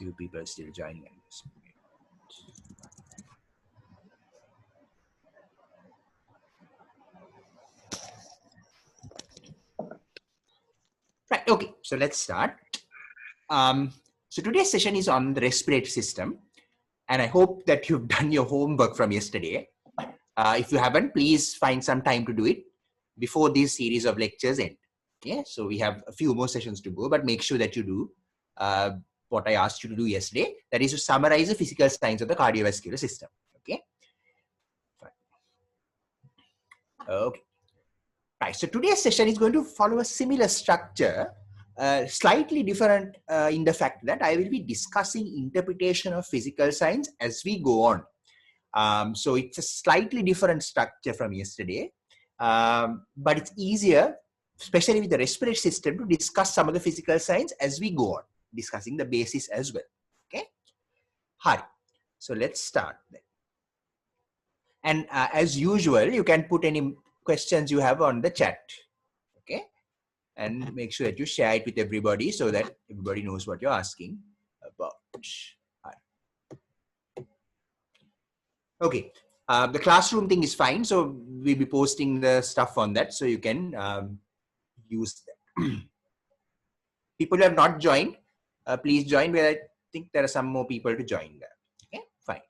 Few people still joining. Right, okay, so let's start. So today's session is on the respiratory system, and I hope that you've done your homework from yesterday. If you haven't, please find some time to do it before this series of lectures end. Okay, so we have a few more sessions to go, but make sure that you do what I asked you to do yesterday. That is to summarize the physical signs of the cardiovascular system. Okay. Fine. Okay. Right. So today's session is going to follow a similar structure, slightly different in the fact that I will be discussing interpretation of physical signs as we go on. So it's a slightly different structure from yesterday, but it's easier, especially with the respiratory system, to discuss some of the physical signs as we go on, discussing the basis as well. Okay. Hi. So let's start then. And as usual, you can put any questions you have on the chat. Okay. And make sure that you share it with everybody so that everybody knows what you're asking about. Hi. Okay. The classroom thing is fine. So we'll be posting the stuff on that. So you can use that. People who have not joined, please join, where I think there are some more people to join there. Okay, fine.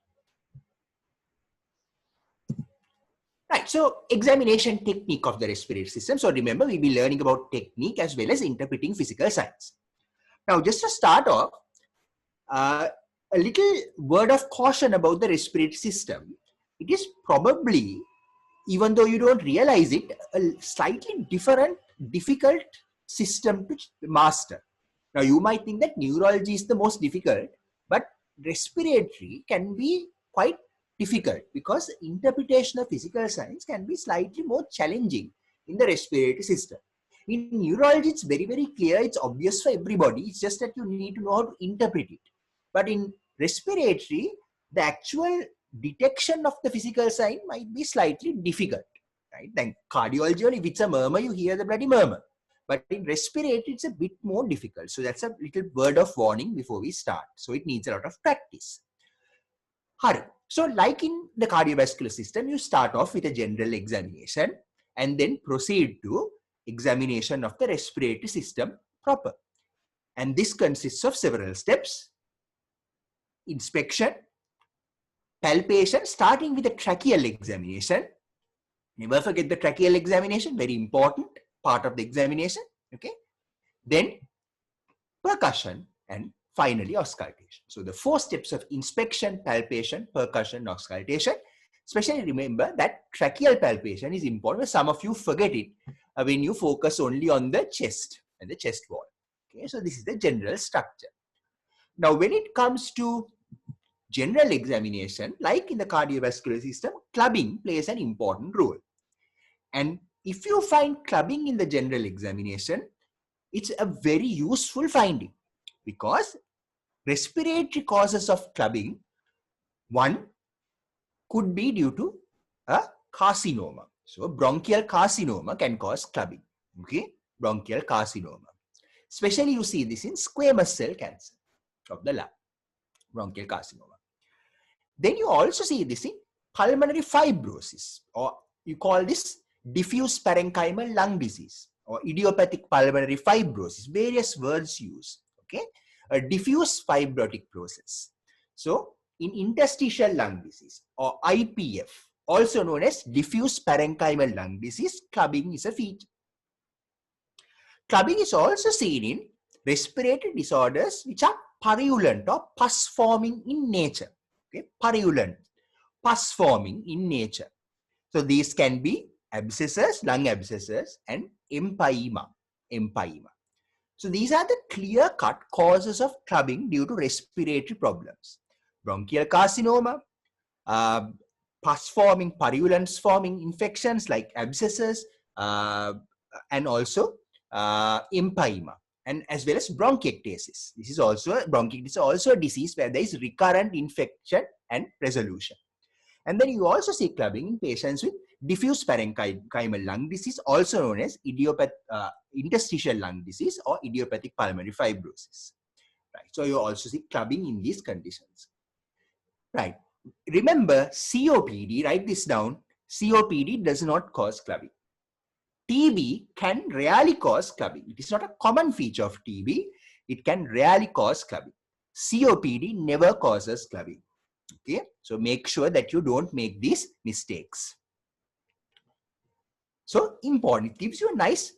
Right, so examination technique of the respiratory system. So remember, we'll be learning about technique as well as interpreting physical signs. Now, just to start off, a little word of caution about the respiratory system. It is probably, even though you don't realize it, a slightly difficult system to master. Now, you might think that neurology is the most difficult, but respiratory can be quite difficult because interpretation of physical signs can be slightly more challenging in the respiratory system. In neurology, it's very, very clear. It's obvious for everybody. It's just that you need to know how to interpret it. But in respiratory, the actual detection of the physical sign might be slightly difficult, right? Then cardiology, if it's a murmur, you hear the bloody murmur. But in respiratory, it's a bit more difficult. So that's a little word of warning before we start. So it needs a lot of practice. Hurry. So like in the cardiovascular system, you start off with a general examination and then proceed to examination of the respiratory system proper. And this consists of several steps: inspection, palpation, starting with the tracheal examination. Never forget the tracheal examination, very important part of the examination. Okay. Then percussion, and finally auscultation. So the 4 steps of inspection, palpation, percussion, auscultation. Especially remember that tracheal palpation is important. Some of you forget it when you focus only on the chest and the chest wall. Okay, so this is the general structure. Now, when it comes to general examination, like in the cardiovascular system, clubbing plays an important role. And if you find clubbing in the general examination, it's a very useful finding, because respiratory causes of clubbing, one could be due to a carcinoma. So bronchial carcinoma can cause clubbing. Okay, bronchial carcinoma. Especially you see this in squamous cell cancer of the lung, bronchial carcinoma. Then you also see this in pulmonary fibrosis, or you call this diffuse parenchymal lung disease or idiopathic pulmonary fibrosis, various words used. Okay, a diffuse fibrotic process. So in interstitial lung disease or IPF, also known as diffuse parenchymal lung disease, clubbing is a feature. Clubbing is also seen in respiratory disorders which are purulent or pus forming in nature. Okay, purulent, pus forming in nature. So these can be abscesses, lung abscesses, and empyema. So these are the clear-cut causes of clubbing due to respiratory problems. Bronchial carcinoma, pus forming, purulence forming infections like abscesses, and also empyema, and as well as bronchiectasis. This is also a disease where there is recurrent infection and resolution. And then you also see clubbing in patients with diffuse parenchymal lung disease, also known as interstitial lung disease or idiopathic pulmonary fibrosis. Right. So you also see clubbing in these conditions. Right. Remember COPD, write this down. COPD does not cause clubbing. TB can rarely cause clubbing. It is not a common feature of TB. It can rarely cause clubbing. COPD never causes clubbing. Okay. So make sure that you don't make these mistakes. So important. It gives you a nice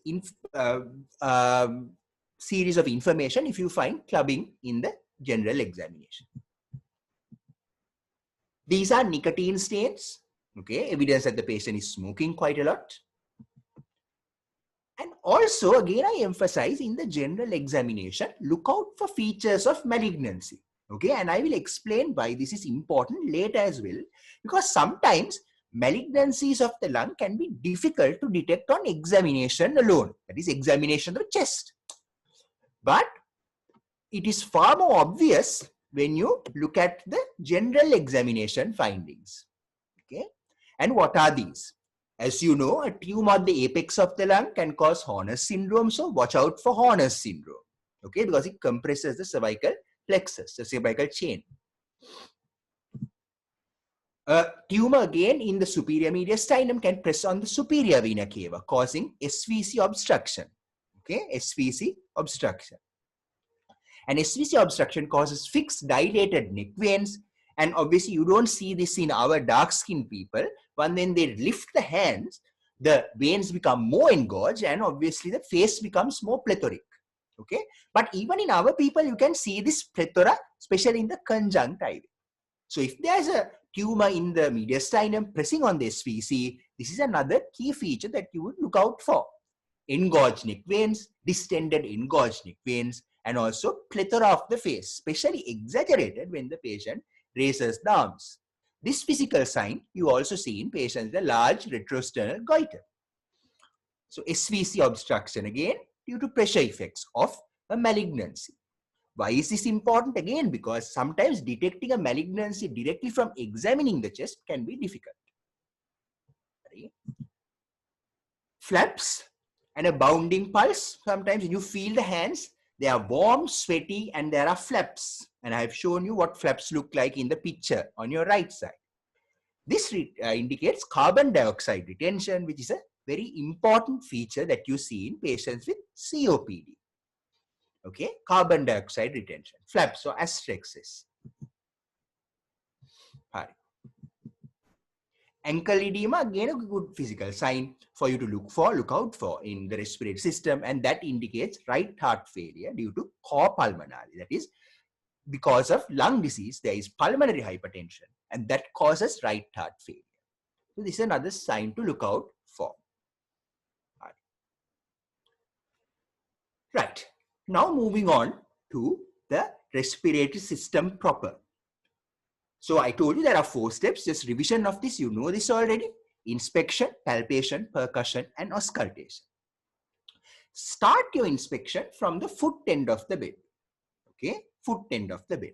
series of information if you find clubbing in the general examination. These are nicotine stains. Okay, evidence that the patient is smoking quite a lot. And also, again, I emphasize in the general examination, look out for features of malignancy. Okay, and I will explain why this is important later as well, because sometimes malignancies of the lung can be difficult to detect on examination alone, that is examination of the chest. But it is far more obvious when you look at the general examination findings. Okay, and what are these? As you know, a tumor at the apex of the lung can cause Horner's syndrome, so watch out for Horner's syndrome. Okay, because it compresses the cervical plexus, the cervical chain. A tumor again in the superior mediastinum can press on the superior vena cava, causing SVC obstruction. Okay, SVC obstruction. And SVC obstruction causes fixed dilated neck veins. And obviously, you don't see this in our dark-skinned people. When then they lift the hands, the veins become more engorged, and obviously the face becomes more plethoric. Okay, but even in our people, you can see this plethora, especially in the conjunctiva. So if there's a tumor in the mediastinum pressing on the SVC, this is another key feature that you would look out for. Engorged neck veins, distended engorged neck veins, and also plethora of the face, especially exaggerated when the patient raises the arms. This physical sign you also see in patients with a large retrosternal goiter. So SVC obstruction again due to pressure effects of a malignancy. Why is this important? Again, because sometimes detecting a malignancy directly from examining the chest can be difficult. Flaps and a bounding pulse. Sometimes you feel the hands, they are warm, sweaty, and there are flaps. And I have shown you what flaps look like in the picture on your right side. This indicates carbon dioxide retention, which is a very important feature that you see in patients with COPD. Okay, carbon dioxide retention. Flaps or asterixis. Ankle edema, again a good physical sign for you to look out for in the respiratory system, and that indicates right heart failure due to cor pulmonale. That is, because of lung disease, there is pulmonary hypertension, and that causes right heart failure. So this is another sign to look out for. Right. Now moving on to the respiratory system proper. So I told you there are 4 steps. Just revision of this. You know this already. Inspection, palpation, percussion, and auscultation. Start your inspection from the foot end of the bed. Okay, foot end of the bed.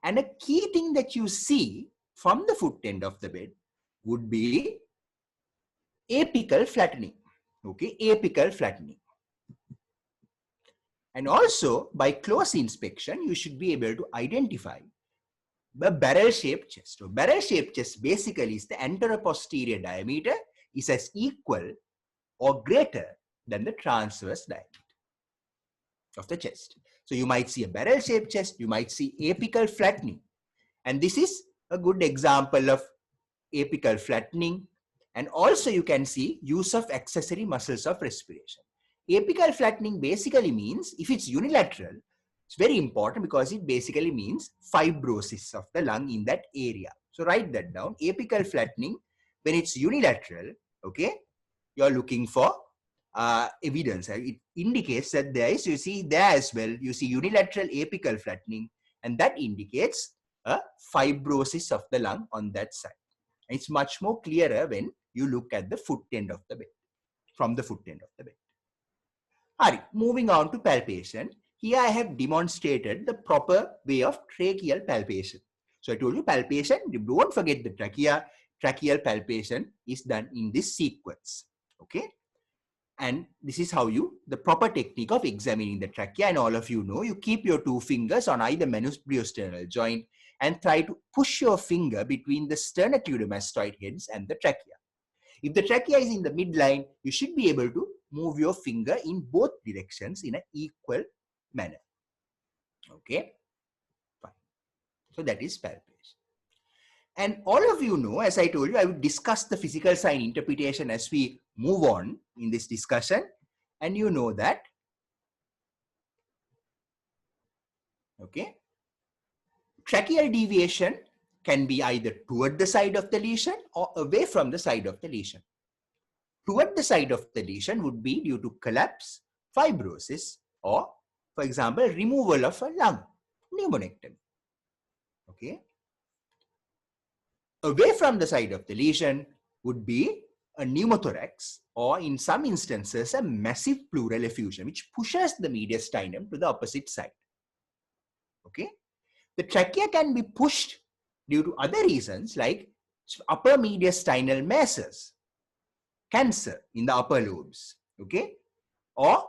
And a key thing that you see from the foot end of the bed would be apical flattening. Okay, apical flattening. And also, by close inspection, you should be able to identify the barrel-shaped chest. So barrel-shaped chest basically is the anteroposterior diameter is as equal or greater than the transverse diameter of the chest. So you might see a barrel-shaped chest, you might see apical flattening. And this is a good example of apical flattening. And also you can see use of accessory muscles of respiration. Apical flattening basically means, if it's unilateral, it's very important because it basically means fibrosis of the lung in that area. So write that down. Apical flattening, when it's unilateral, okay, you're looking for evidence. It indicates that there is, you see there as well, you see unilateral apical flattening, and that indicates a fibrosis of the lung on that side. And it's much more clearer when you look at the foot end of the bed, from the foot end of the bed. Alright, moving on to palpation. Here I have demonstrated the proper way of tracheal palpation. So I told you palpation, don't forget the trachea. Tracheal palpation is done in this sequence. Okay. And this is how the proper technique of examining the trachea. And all of you know, you keep your two fingers on either mandibulosternal joint and try to push your finger between the sternocleidomastoid heads and the trachea. If the trachea is in the midline, you should be able to move your finger in both directions in an equal manner. Okay, fine. So that is palpation. And all of you know, as I told you, I will discuss the physical sign interpretation as we move on in this discussion. And you know that, okay, tracheal deviation can be either toward the side of the lesion or away from the side of the lesion. Toward the side of the lesion would be due to collapse, fibrosis, or, for example, removal of a lung, pneumonectomy. Okay. Away from the side of the lesion would be a pneumothorax, or in some instances, a massive pleural effusion, which pushes the mediastinum to the opposite side. Okay. The trachea can be pushed due to other reasons like upper mediastinal masses, cancer in the upper lobes, okay, or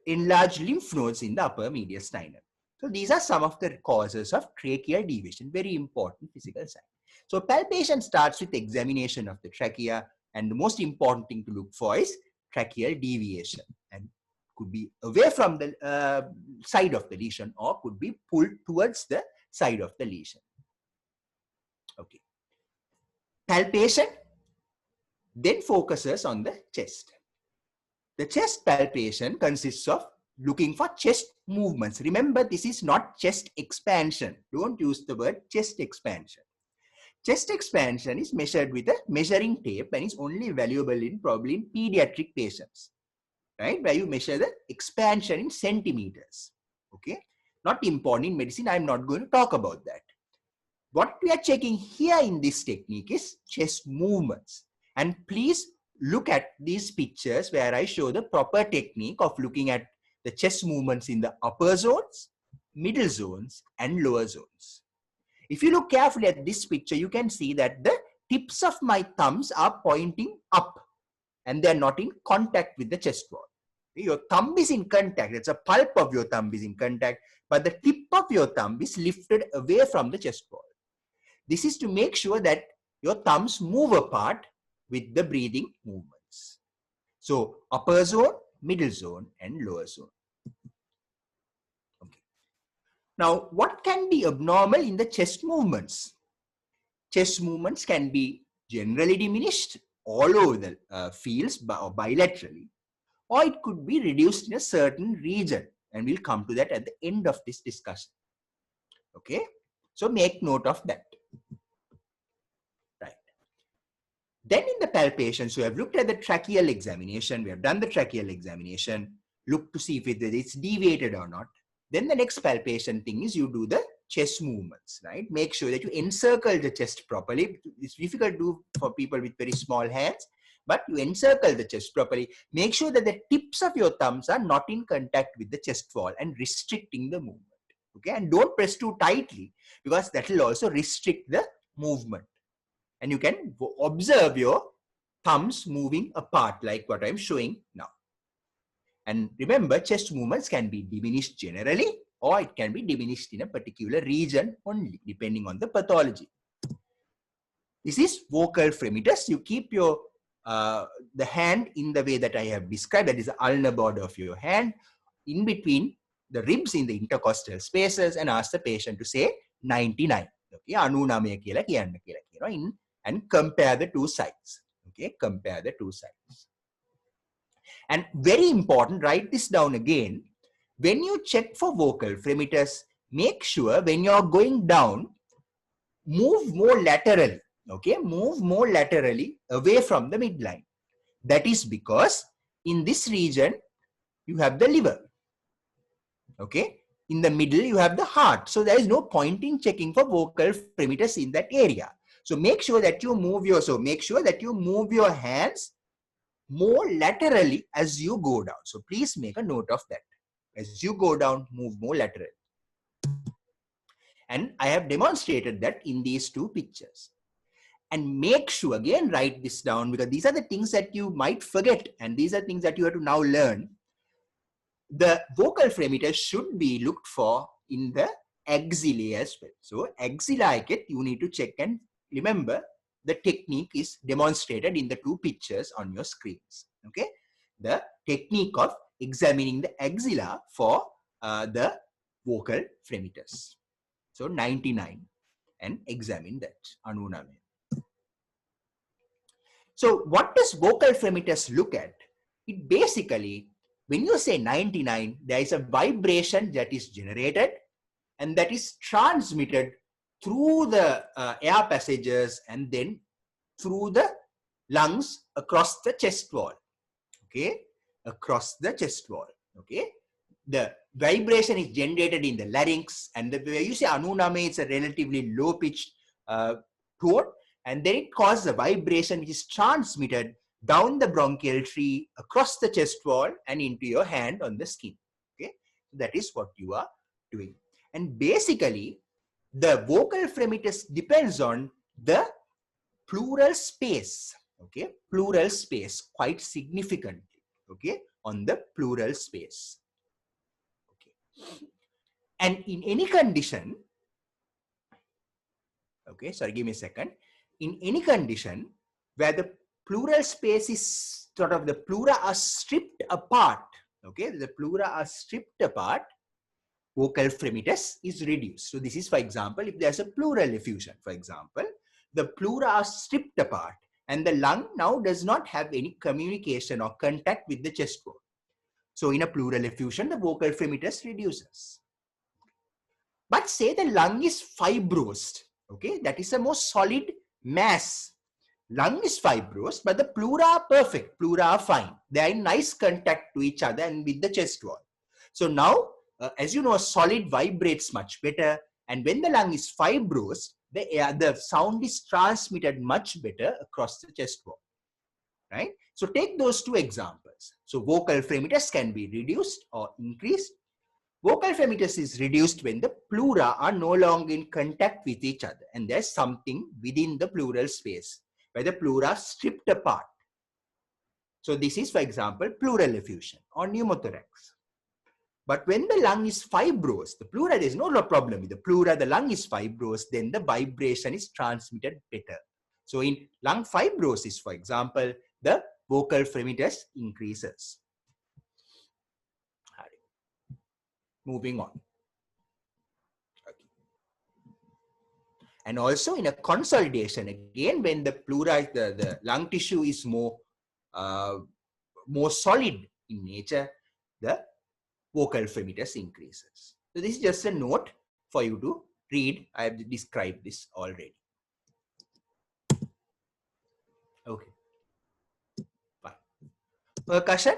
enlarged lymph nodes in the upper mediastinum. So these are some of the causes of tracheal deviation, very important physical sign. So palpation starts with examination of the trachea, and the most important thing to look for is tracheal deviation, and could be away from the side of the lesion or could be pulled towards the side of the lesion. Okay. Palpation then focuses on the chest. The chest palpation consists of looking for chest movements. Remember, this is not chest expansion. Don't use the word chest expansion. Chest expansion is measured with a measuring tape and is only valuable in probably in pediatric patients, right? Where you measure the expansion in centimeters. Okay, not important in medicine. I'm not going to talk about that. What we are checking here in this technique is chest movements. And please look at these pictures where I show the proper technique of looking at the chest movements in the upper zones, middle zones, and lower zones. If you look carefully at this picture, you can see that the tips of my thumbs are pointing up and they're not in contact with the chest wall. Your thumb is in contact. It's a pulp of your thumb is in contact, but the tip of your thumb is lifted away from the chest wall. This is to make sure that your thumbs move apart with the breathing movements. So upper zone, middle zone, and lower zone. Okay. Now, what can be abnormal in the chest movements? Chest movements can be generally diminished all over the fields or bilaterally, or it could be reduced in a certain region, and we'll come to that at the end of this discussion. Okay, so make note of that. Right. Then in the palpation, so we have looked at the tracheal examination, we have done the tracheal examination, look to see if it's deviated or not. Then the next palpation thing is you do the chest movements, right? Make sure that you encircle the chest properly. It's difficult to do for people with very small hands, but you encircle the chest properly. Make sure that the tips of your thumbs are not in contact with the chest wall and restricting the movement. Okay, and don't press too tightly because that will also restrict the movement. And you can observe your thumbs moving apart like what I'm showing now. And remember, chest movements can be diminished generally, or it can be diminished in a particular region only, depending on the pathology. This is vocal fremitus. You keep your the hand in the way that I have described, that is the ulnar border of your hand, in between the ribs in the intercostal spaces, and ask the patient to say 99. Okay, 99 කියලා කියනවා, and compare the two sides. Okay, compare the two sides. And very important, write this down again. When you check for vocal fremitus, make sure when you're going down, move more laterally. Okay, move more laterally away from the midline. That is because in this region, you have the liver. Okay, in the middle, you have the heart. So there is no point in checking for vocal fremitus in that area. So make sure that you move your hands more laterally as you go down. So please make a note of that. As you go down, move more laterally. And I have demonstrated that in these two pictures. And make sure, again, write this down, because these are the things that you might forget, and these are things that you have to now learn. The vocal fremitus should be looked for in the axillae as well. So axilla, you need to check, and remember the technique is demonstrated in the two pictures on your screens. Okay, the technique of examining the axilla for the vocal fremitus. So 99 and examine that. Anuname. So what does vocal fremitus look at? It basically, when you say 99, there is a vibration that is generated and that is transmitted through the air passages and then through the lungs across the chest wall. Okay, across the chest wall. Okay, the vibration is generated in the larynx, and where you say anuname, it's a relatively low pitched tone, and then it causes a vibration which is transmitted down the bronchial tree, across the chest wall, and into your hand on the skin. Okay, that is what you are doing. And basically, the vocal fremitus depends on the pleural space. Okay, pleural space quite significantly. Okay, on the pleural space. Okay, and in any condition, okay, sorry, give me a second. In any condition where the pleural space is sort of, the pleura are stripped apart, okay, the pleura are stripped apart, vocal fremitus is reduced. So this is, for example, if there's a pleural effusion, for example, the pleura are stripped apart and the lung now does not have any communication or contact with the chest wall. So in a pleural effusion, the vocal fremitus reduces. But say the lung is fibrosed, okay, that is a more solid mass. Lung is fibrosed, but the pleura are perfect, pleura are fine. They are in nice contact to each other and with the chest wall. So now, as you know, solid vibrates much better. And when the lung is fibrosed, the sound is transmitted much better across the chest wall, right? So take those two examples. So vocal fremitus can be reduced or increased. Vocal fremitus is reduced when the pleura are no longer in contact with each other and there's something within the pleural space where the pleura are stripped apart. So this is, for example, pleural effusion or pneumothorax. But when the lung is fibrosed, the pleura, there is no problem with the pleura, the lung is fibrosed, then the vibration is transmitted better. So in lung fibrosis, for example, the vocal fremitus increases. Moving on. Okay. And also in a consolidation, again, when the pleura, the lung tissue is more solid in nature, the vocal fremitus increases. So this is just a note for you to read. I have described this already. Okay. Fine. Percussion.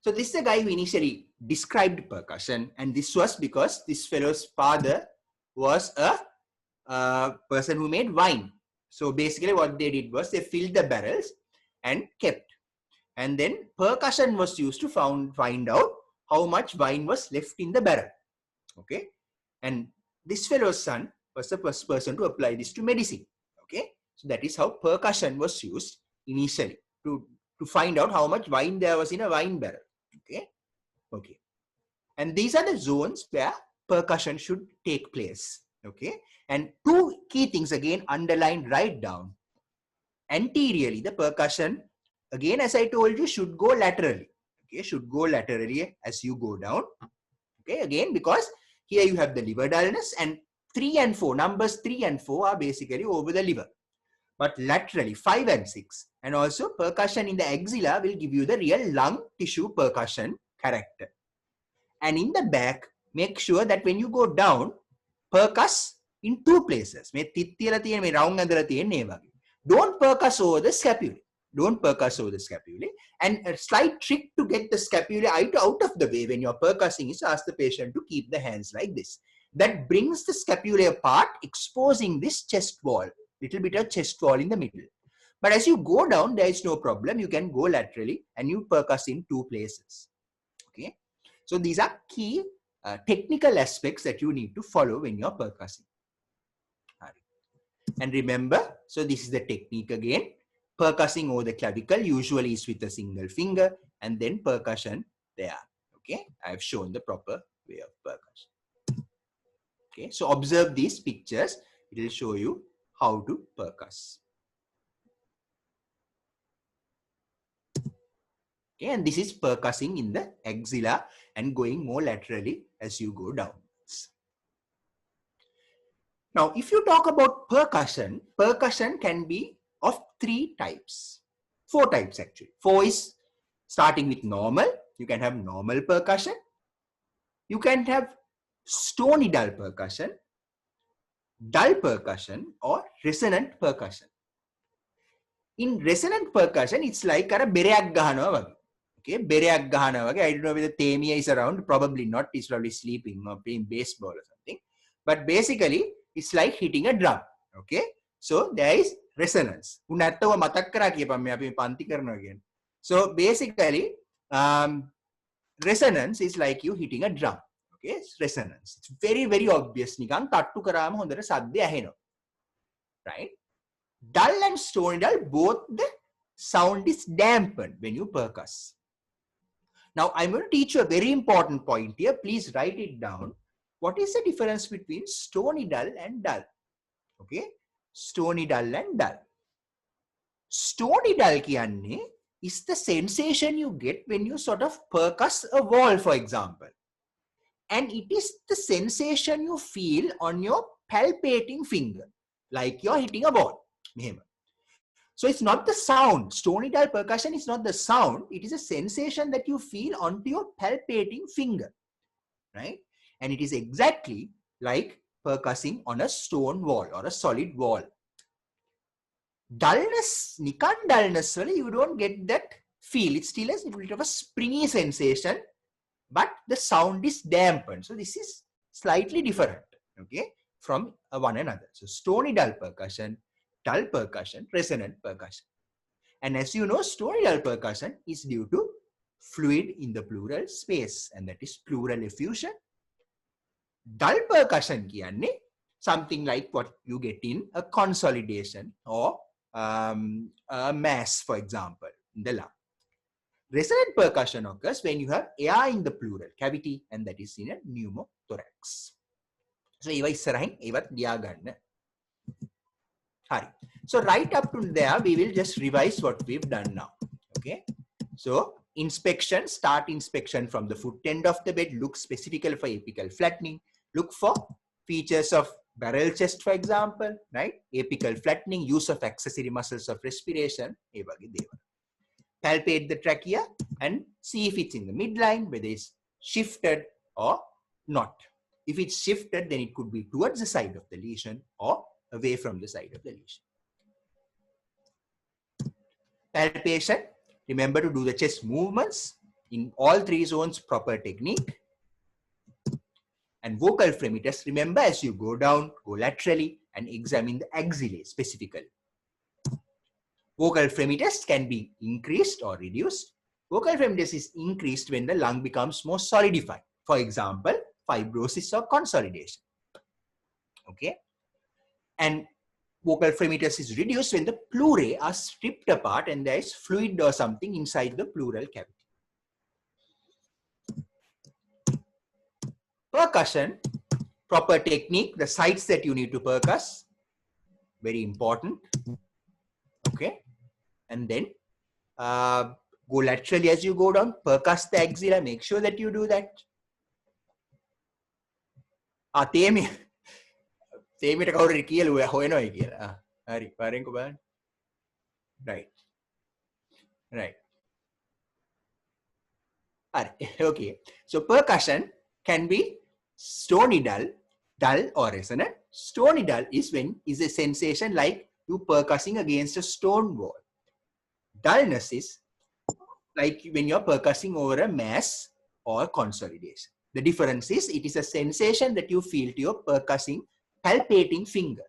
So this is the guy who initially described percussion, and this was because this fellow's father was a person who made wine. So basically what they did was they filled the barrels and kept. And then percussion was used to find out how much wine was left in the barrel. Okay. And this fellow's son was the first person to apply this to medicine. Okay. So that is how percussion was used initially to find out how much wine there was in a wine barrel. Okay. Okay. And these are the zones where percussion should take place. Okay. And two key things again underlined right down. Anteriorly, the percussion, again, as I told you, should go laterally. Okay, should go laterally as you go down. Okay, again, because here you have the liver dullness, and 3 and 4, numbers 3 and 4 are basically over the liver. But laterally, 5 and 6, and also percussion in the axilla will give you the real lung tissue percussion character. And in the back, make sure that when you go down, percuss in two places. Don't percuss over the scapulae. Don't percuss over the scapulae. And a slight trick to get the scapulae out of the way when you're percussing is to ask the patient to keep the hands like this. That brings the scapulae apart, exposing this chest wall, little bit of chest wall in the middle. But as you go down, there is no problem. You can go laterally and you percuss in two places. Okay. So these are key technical aspects that you need to follow when you're percussing. And remember, so this is the technique again. Percussing over the clavicle usually is with a single finger, and then percussion there. Okay, I have shown the proper way of percussion. Okay, so observe these pictures. It will show you how to percuss. Okay, and this is percussing in the axilla and going more laterally as you go downwards. Now, if you talk about percussion, percussion can be of 3 types. 4 types actually. 4 is starting with normal. You can have normal percussion. You can have stony dull percussion, or resonant percussion. In resonant percussion, it's like a bereyak gahanawa wage. Okay, bereyak gahanawa wage. I don't know whether Temia is around. Probably not. He's probably sleeping or playing baseball or something. But basically, it's like hitting a drum. Okay, so there is resonance. So basically, resonance is like you hitting a drum. Okay, it's resonance. It's very, very obvious. Nikan tattu karama hondara sadde aheno. Right? Dull and stony dull, both the sound is dampened when you percuss. Now, I'm going to teach you a very important point here. Please write it down. What is the difference between stony dull and dull? Okay, stony dull and dull. Stony dull kiyanne is the sensation you get when you sort of percuss a wall, for example. And it is the sensation you feel on your palpating finger, like you're hitting a ball. So it's not the sound. Stony dull percussion is not the sound. It is a sensation that you feel onto your palpating finger, right? And it is exactly like percussing on a stone wall or a solid wall. Dullness, nikan dullness, you don't get that feel. It's still a little bit of a springy sensation, but the sound is dampened. So this is slightly different, okay, from one another. So stony dull percussion, resonant percussion. And as you know, stony dull percussion is due to fluid in the pleural space, and that is pleural effusion. Dull percussion kiyanne something like what you get in a consolidation or a mass, for example, in the lung. Resonant percussion occurs when you have air in the pleural cavity, and that is in a pneumothorax. So, eva issarahin evat liya ganna. Hari. So, right up to there, we will just revise what we've done now. Okay. So, inspection, start inspection from the foot end of the bed. Look specifically for apical flattening. Look for features of barrel chest, for example, right? Apical flattening, use of accessory muscles of respiration. Palpate the trachea and see if it's in the midline, whether it's shifted or not. If it's shifted, then it could be towards the side of the lesion or away from the side of the lesion. Palpation, remember to do the chest movements in all 3 zones, proper technique. And vocal fremitus, remember as you go down, go laterally and examine the axillae specifically. Vocal fremitus can be increased or reduced. Vocal fremitus is increased when the lung becomes more solidified. For example, fibrosis or consolidation. Okay. And vocal fremitus is reduced when the pleurae are stripped apart and there is fluid or something inside the pleural cavity. Percussion, proper technique, the sites that you need to percuss, very important. Okay. And then go laterally as you go down, percuss the axilla, make sure that you do that. තේමිට කවුරු කියලා හොයනවයි කියලා. හරි පාරෙන්කෝ බලන්න. Right. Right. Okay. So percussion can be stony dull, dull or resonant. Stony dull is a sensation like you percussing against a stone wall. Dullness is like when you're percussing over a mass or consolidation. The difference is it is a sensation that you feel to your percussing, palpating finger.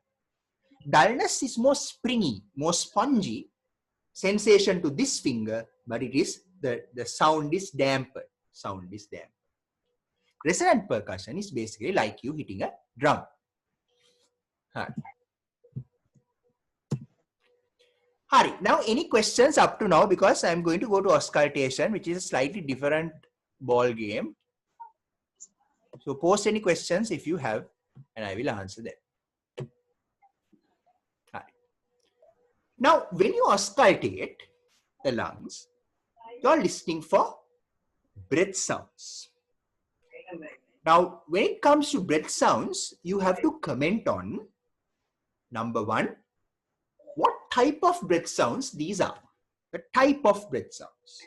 Dullness is more springy, more spongy sensation to this finger, but it is the sound is dampened. Sound is dampened. Resonant percussion is basically like you hitting a drum. Hari, now any questions up to now, because I'm going to go to auscultation, which is a slightly different ball game. So post any questions if you have, and I will answer them. Hari. Now, when you auscultate the lungs, you're listening for breath sounds. Now, when it comes to breath sounds, you have to comment on, number one, what type of breath sounds these are. The type of breath sounds.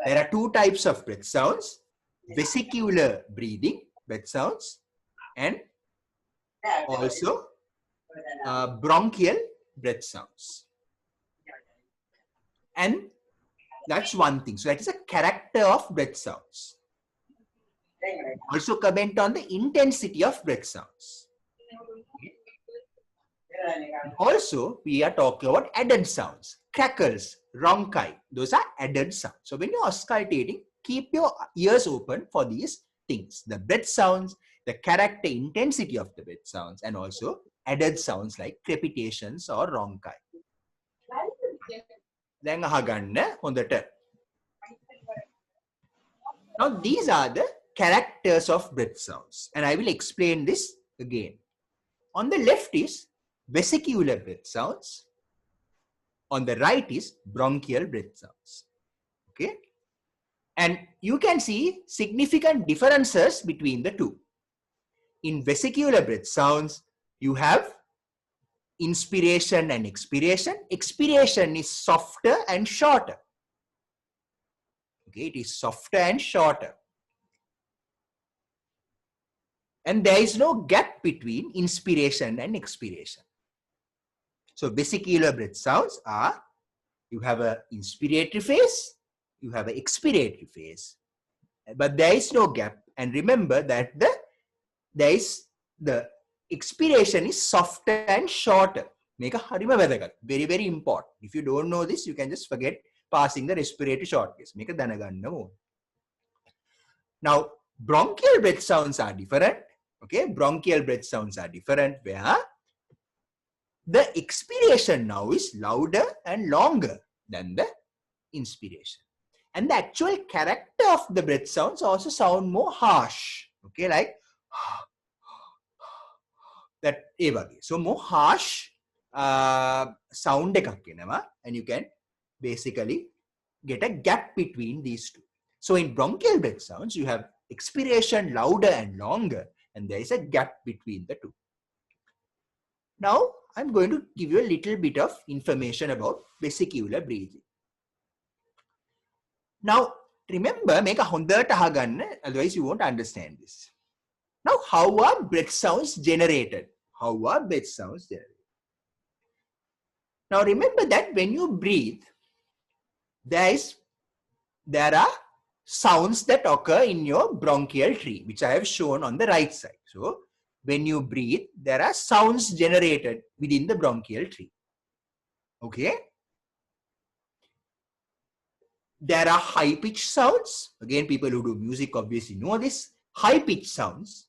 There are two types of breath sounds: vesicular breathing breath sounds and also bronchial breath sounds. And that's one thing. So that is a character of breath sounds. Also comment on the intensity of breath sounds. Also, we are talking about added sounds. Crackles, Ronchi, those are added sounds. So when you're auscultating, keep your ears open for these things. The breath sounds, the character intensity of the breath sounds, and also added sounds like crepitations or Ronchi. Then ahaganna hondata. Now these are the characters of breath sounds, and I will explain this again. On the left is vesicular breath sounds. On the right is bronchial breath sounds. Okay, and you can see significant differences between the two. In vesicular breath sounds, you have inspiration and expiration. Expiration is softer and shorter. Okay, it is softer and shorter. And there is no gap between inspiration and expiration. So vesicular breath sounds are, you have an inspiratory phase, you have an expiratory phase, but there is no gap. And remember that the expiration is softer and shorter. Make a very, very important. If you don't know this, you can just forget passing the respiratory short case. Make a danaganna. Now, bronchial breath sounds are different. Okay, bronchial breath sounds are different, where the expiration now is louder and longer than the inspiration. And the actual character of the breath sounds also sound more harsh. Okay, like that. So more harsh sound ekak enawa, and you can basically get a gap between these two. So in bronchial breath sounds, you have expiration louder and longer, and there is a gap between the two. Now, I'm going to give you a little bit of information about vesicular breathing. Now, remember, make a hondata ahaganna, otherwise you won't understand this. Now, how are breath sounds generated? How are breath sounds generated? Now, remember that when you breathe, there are sounds that occur in your bronchial tree, which I have shown on the right side. So, when you breathe, there are sounds generated within the bronchial tree. Okay? There are high-pitched sounds. Again, people who do music obviously know this. High-pitched sounds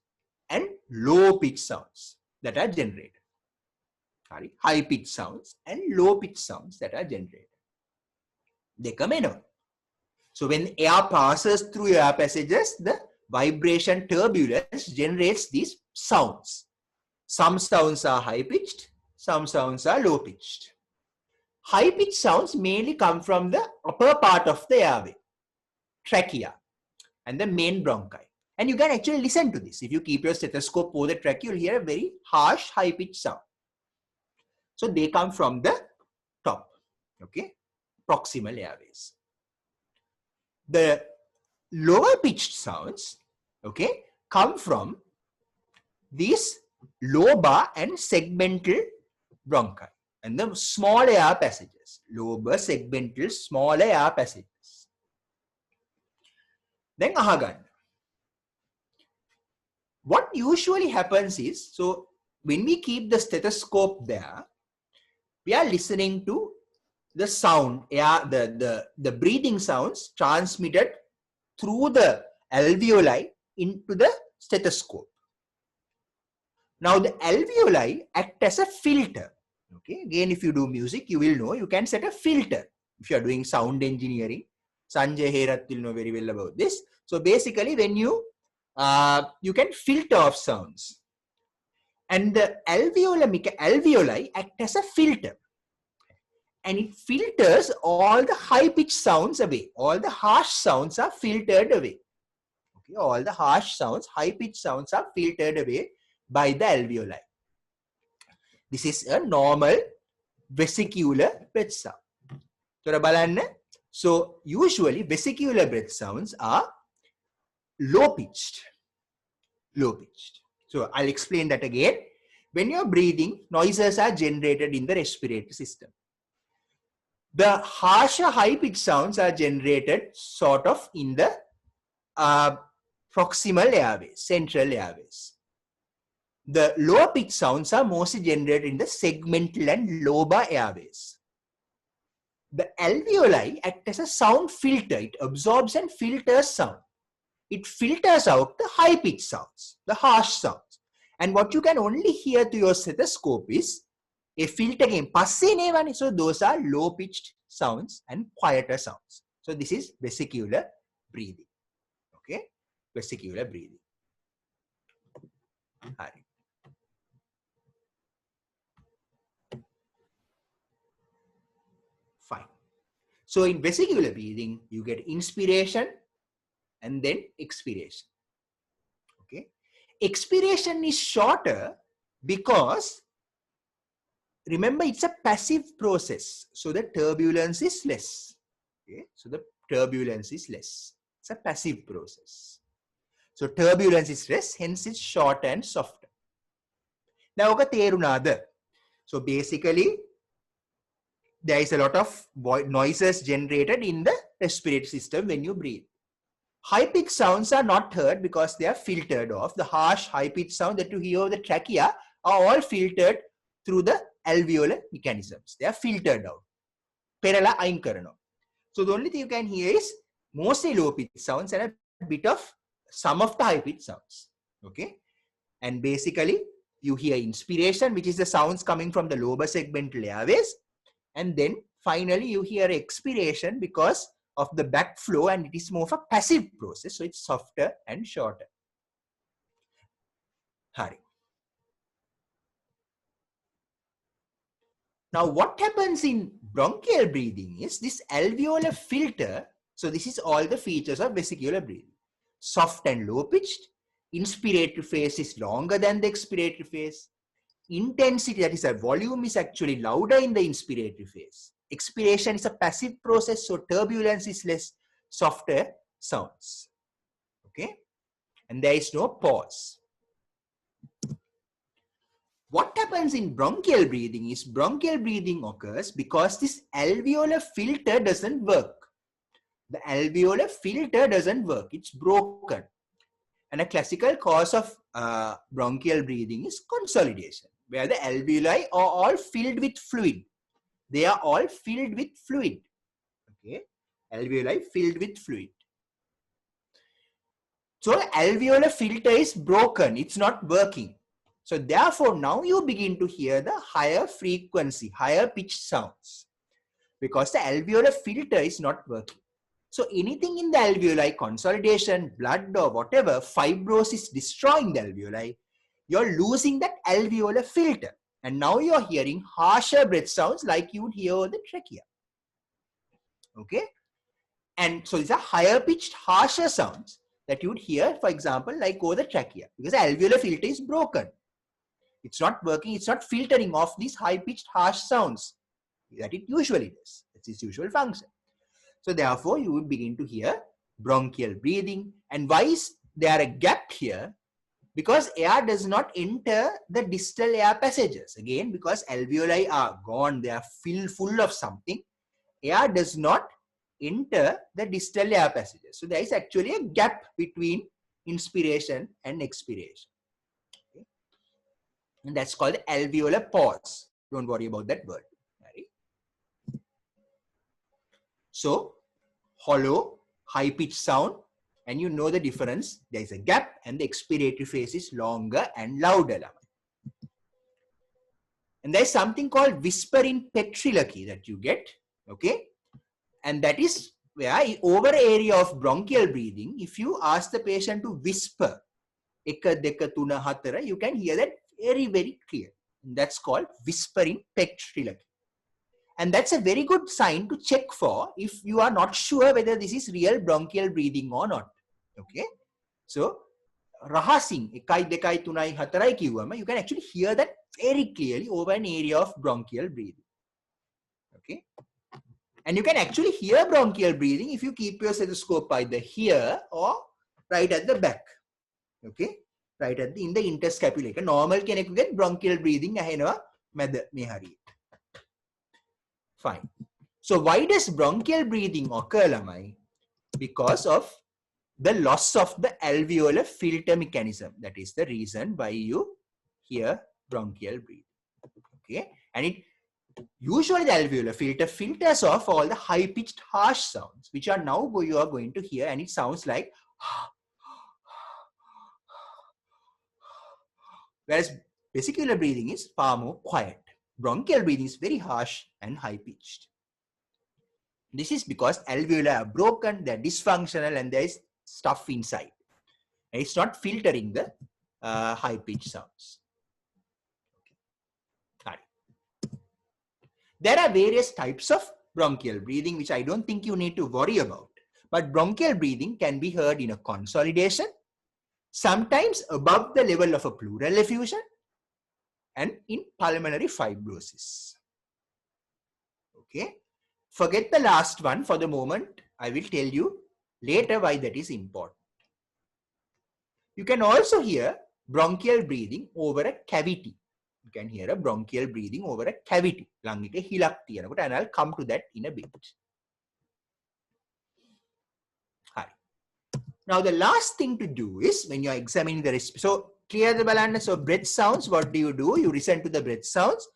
and low-pitched sounds that are generated. Sorry, high-pitched sounds and low-pitched sounds that are generated. They come in. So when air passes through air passages, the vibration turbulence generates these sounds. Some sounds are high-pitched, some sounds are low-pitched. High-pitched sounds mainly come from the upper part of the airway, trachea, and the main bronchi. And you can actually listen to this. If you keep your stethoscope over the trachea, you'll hear a very harsh, high-pitched sound. So they come from the top, okay, proximal airways. The lower-pitched sounds, okay, come from these lobar and segmental bronchi and the small air passages, lobar, segmental, smaller air passages. Then ahagan. What usually happens is, so when we keep the stethoscope there, we are listening to the sound, the breathing sounds transmitted through the alveoli into the stethoscope. Now the alveoli act as a filter. Okay, again, if you do music, you will know you can set a filter. If you are doing sound engineering, Sanjay Herath will know very well about this. So basically, when you can filter off sounds, and the alveoli act as a filter, and it filters all the high-pitched sounds away. All the harsh sounds are filtered away. Okay, all the harsh sounds, high-pitched sounds are filtered away by the alveoli. This is a normal vesicular breath sound. So usually vesicular breath sounds are low-pitched. Low-pitched. So I'll explain that again. When you're breathing, noises are generated in the respiratory system. The harsher high-pitched sounds are generated sort of in the proximal airways, central airways. The lower-pitched sounds are mostly generated in the segmental and lobar airways. The alveoli act as a sound filter. It absorbs and filters sound. It filters out the high-pitched sounds, the harsh sounds. And what you can only hear to your stethoscope is a filter game. So those are low-pitched sounds and quieter sounds. So this is vesicular breathing. Okay, vesicular breathing. Fine. So in vesicular breathing, you get inspiration and then expiration. Okay, expiration is shorter because remember it's a passive process, so the turbulence is less. Okay, so the turbulence is less. It's a passive process. So turbulence is less, hence it's shorter and softer. Now, so basically, there is a lot of noises generated in the respiratory system when you breathe. High-pitched sounds are not heard because they are filtered off. The harsh high-pitched sound that you hear over the trachea are all filtered through the alveolar mechanisms. They are filtered out. Perala ain karano. So the only thing you can hear is mostly low-pitched sounds and a bit of some of the high-pitched sounds. Okay, and basically you hear inspiration, which is the sounds coming from the lobar segmental airways, and then finally you hear expiration because of the backflow, and it is more of a passive process, so it's softer and shorter. Hari. Now what happens in bronchial breathing is this alveolar filter. So this is all the features of vesicular breathing. Soft and low pitched. Inspiratory phase is longer than the expiratory phase. Intensity, that is a volume, is actually louder in the inspiratory phase. Expiration is a passive process, so turbulence is less, softer sounds. Okay, and there is no pause. What happens in bronchial breathing is bronchial breathing occurs because this alveolar filter doesn't work. The alveolar filter doesn't work, it's broken. And a classical cause of bronchial breathing is consolidation, where the alveoli are all filled with fluid. They are all filled with fluid. Okay, alveoli filled with fluid. So the alveolar filter is broken, it's not working. So therefore now you begin to hear the higher frequency, higher pitched sounds because the alveolar filter is not working. So anything in the alveoli, consolidation, blood or whatever, fibrosis destroying the alveoli, you're losing that alveolar filter. And now you're hearing harsher breath sounds like you would hear over the trachea. Okay? And so these are higher pitched, harsher sounds that you would hear, for example, like over the trachea, because the alveolar filter is broken. It's not working, it's not filtering off these high pitched, harsh sounds that it usually does. It's its usual function. So therefore, you would begin to hear bronchial breathing. And why is there a gap here? Because air does not enter the distal air passages. Again, because alveoli are gone, they are full of something. Air does not enter the distal air passages. So there is actually a gap between inspiration and expiration. Okay? And that's called the alveolar pause. Don't worry about that word. Right? So, hollow, high-pitched sound, and you know the difference. There is a gap and the expiratory phase is longer and louder. And there's something called whispering petriloquy that you get, okay? And that is where over area of bronchial breathing, if you ask the patient to whisper, eka, deka, tuna, hatara, you can hear that very, very clear. And that's called whispering petriloquy. And that's a very good sign to check for if you are not sure whether this is real bronchial breathing or not, okay? So, rahasing, ekai, dekai, tunai, hatarai kiwama, you can actually hear that very clearly over an area of bronchial breathing, okay? And you can actually hear bronchial breathing if you keep your stethoscope either here or right at the back, okay? Right at in the interscapulator. Normal කෙනෙකු get bronchial breathing ඇහෙනවා මැද මේ හරියට. Fine. So why does bronchial breathing occur, lamai? Because of the loss of the alveolar filter mechanism. That is the reason why you hear bronchial breathing, okay? And it usually the alveolar filter filters off all the high-pitched harsh sounds, which are now you are going to hear, and it sounds like whereas vesicular breathing is far more quiet. Bronchial breathing is very harsh and high-pitched. This is because alveoli are broken, they are dysfunctional, and there is stuff inside. And it's not filtering the high-pitched sounds. There are various types of bronchial breathing, which I don't think you need to worry about. But bronchial breathing can be heard in a consolidation, sometimes above the level of a pleural effusion, and in pulmonary fibrosis. Okay. Forget the last one for the moment. I will tell you later why that is important. You can also hear bronchial breathing over a cavity. You can hear a bronchial breathing over a cavity. And I'll come to that in a bit. Now the last thing to do is when you are examining the respiratory. So clear the balance. So breath sounds, what do? You listen to the breath sounds,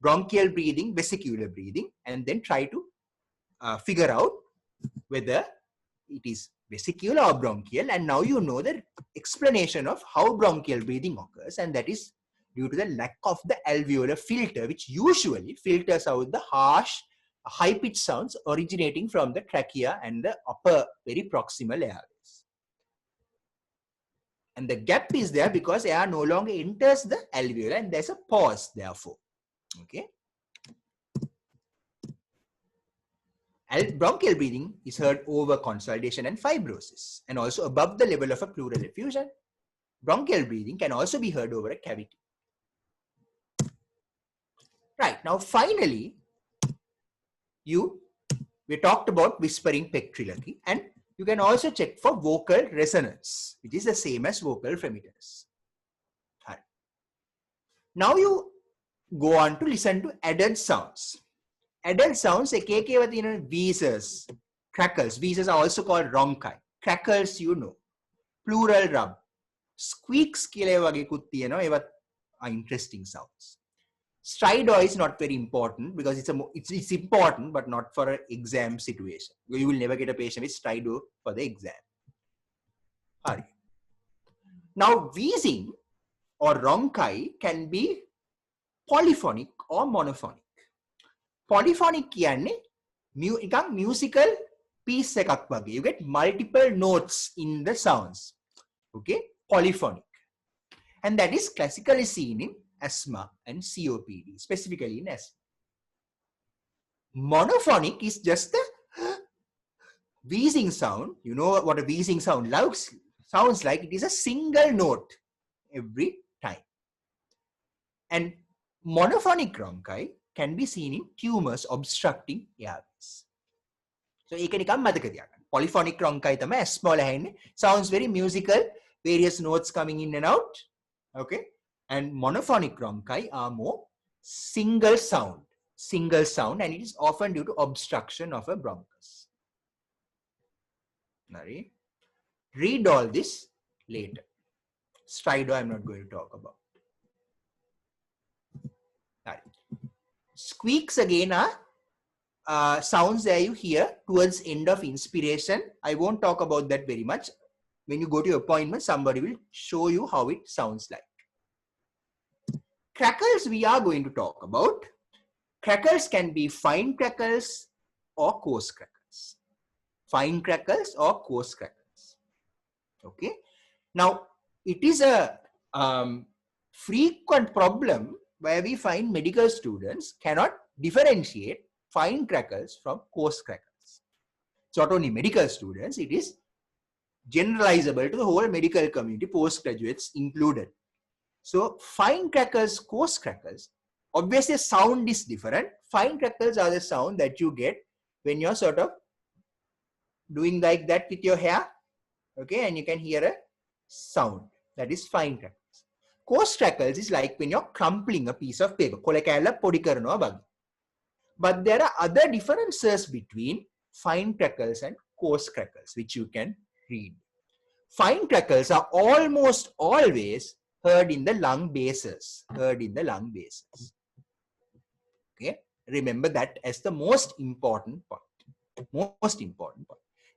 bronchial breathing, vesicular breathing, and then try to figure out whether it is vesicular or bronchial. And now you know the explanation of how bronchial breathing occurs, and that is due to the lack of the alveolar filter, which usually filters out the harsh, high-pitched sounds originating from the trachea and the upper very proximal airways. And the gap is there because air no longer enters the alveolar, and there's a pause therefore. Okay. Bronchial breathing is heard over consolidation and fibrosis, and also above the level of a pleural effusion. Bronchial breathing can also be heard over a cavity. Right, now finally, we talked about whispering petriloquy, and you can also check for vocal resonance, which is the same as vocal fremitus. Right. Now you go on to listen to added sounds. Added sounds, wheezes, crackles. Wheezes are also called ronchi. Crackles, you know. Pleural rub. Squeaks are interesting sounds. Stridor is not very important because it's important, but not for an exam situation. You will never get a patient with stridor for the exam. Right. Now, wheezing or ronchi can be polyphonic or monophonic. Polyphonic කියන්නේ musical piece එකක් වගේ. You get multiple notes in the sounds. Okay, polyphonic. And that is classically seen in asthma and COPD, specifically in asthma. Monophonic is just the wheezing sound. You know what a wheezing sound sounds like. It is a single note every time. And monophonic ronchi can be seen in tumors obstructing airways. So, polyphonic ronchi sounds very musical, various notes coming in and out. Okay, and monophonic ronchi are more single sound, and it is often due to obstruction of a bronchus. Read all this later. Stridor I'm not going to talk about. Squeaks again are sounds that you hear towards end of inspiration. I won't talk about that very much. When you go to your appointment, somebody will show you how it sounds like. Crackles we are going to talk about. Crackles can be fine crackles or coarse crackles. Fine crackles or coarse crackles. Okay. Now, it is a frequent problem where we find medical students cannot differentiate fine crackles from coarse crackles. It's not only medical students, it is generalizable to the whole medical community, postgraduates included. So fine crackles, coarse crackles, obviously sound is different. Fine crackles are the sound that you get when you're sort of doing like that with your hair, okay, and you can hear a sound. That is fine crackles. Coarse crackles is like when you're crumpling a piece of paper. But there are other differences between fine crackles and coarse crackles, which you can read. Fine crackles are almost always heard in the lung bases. Okay, remember that as the most important point.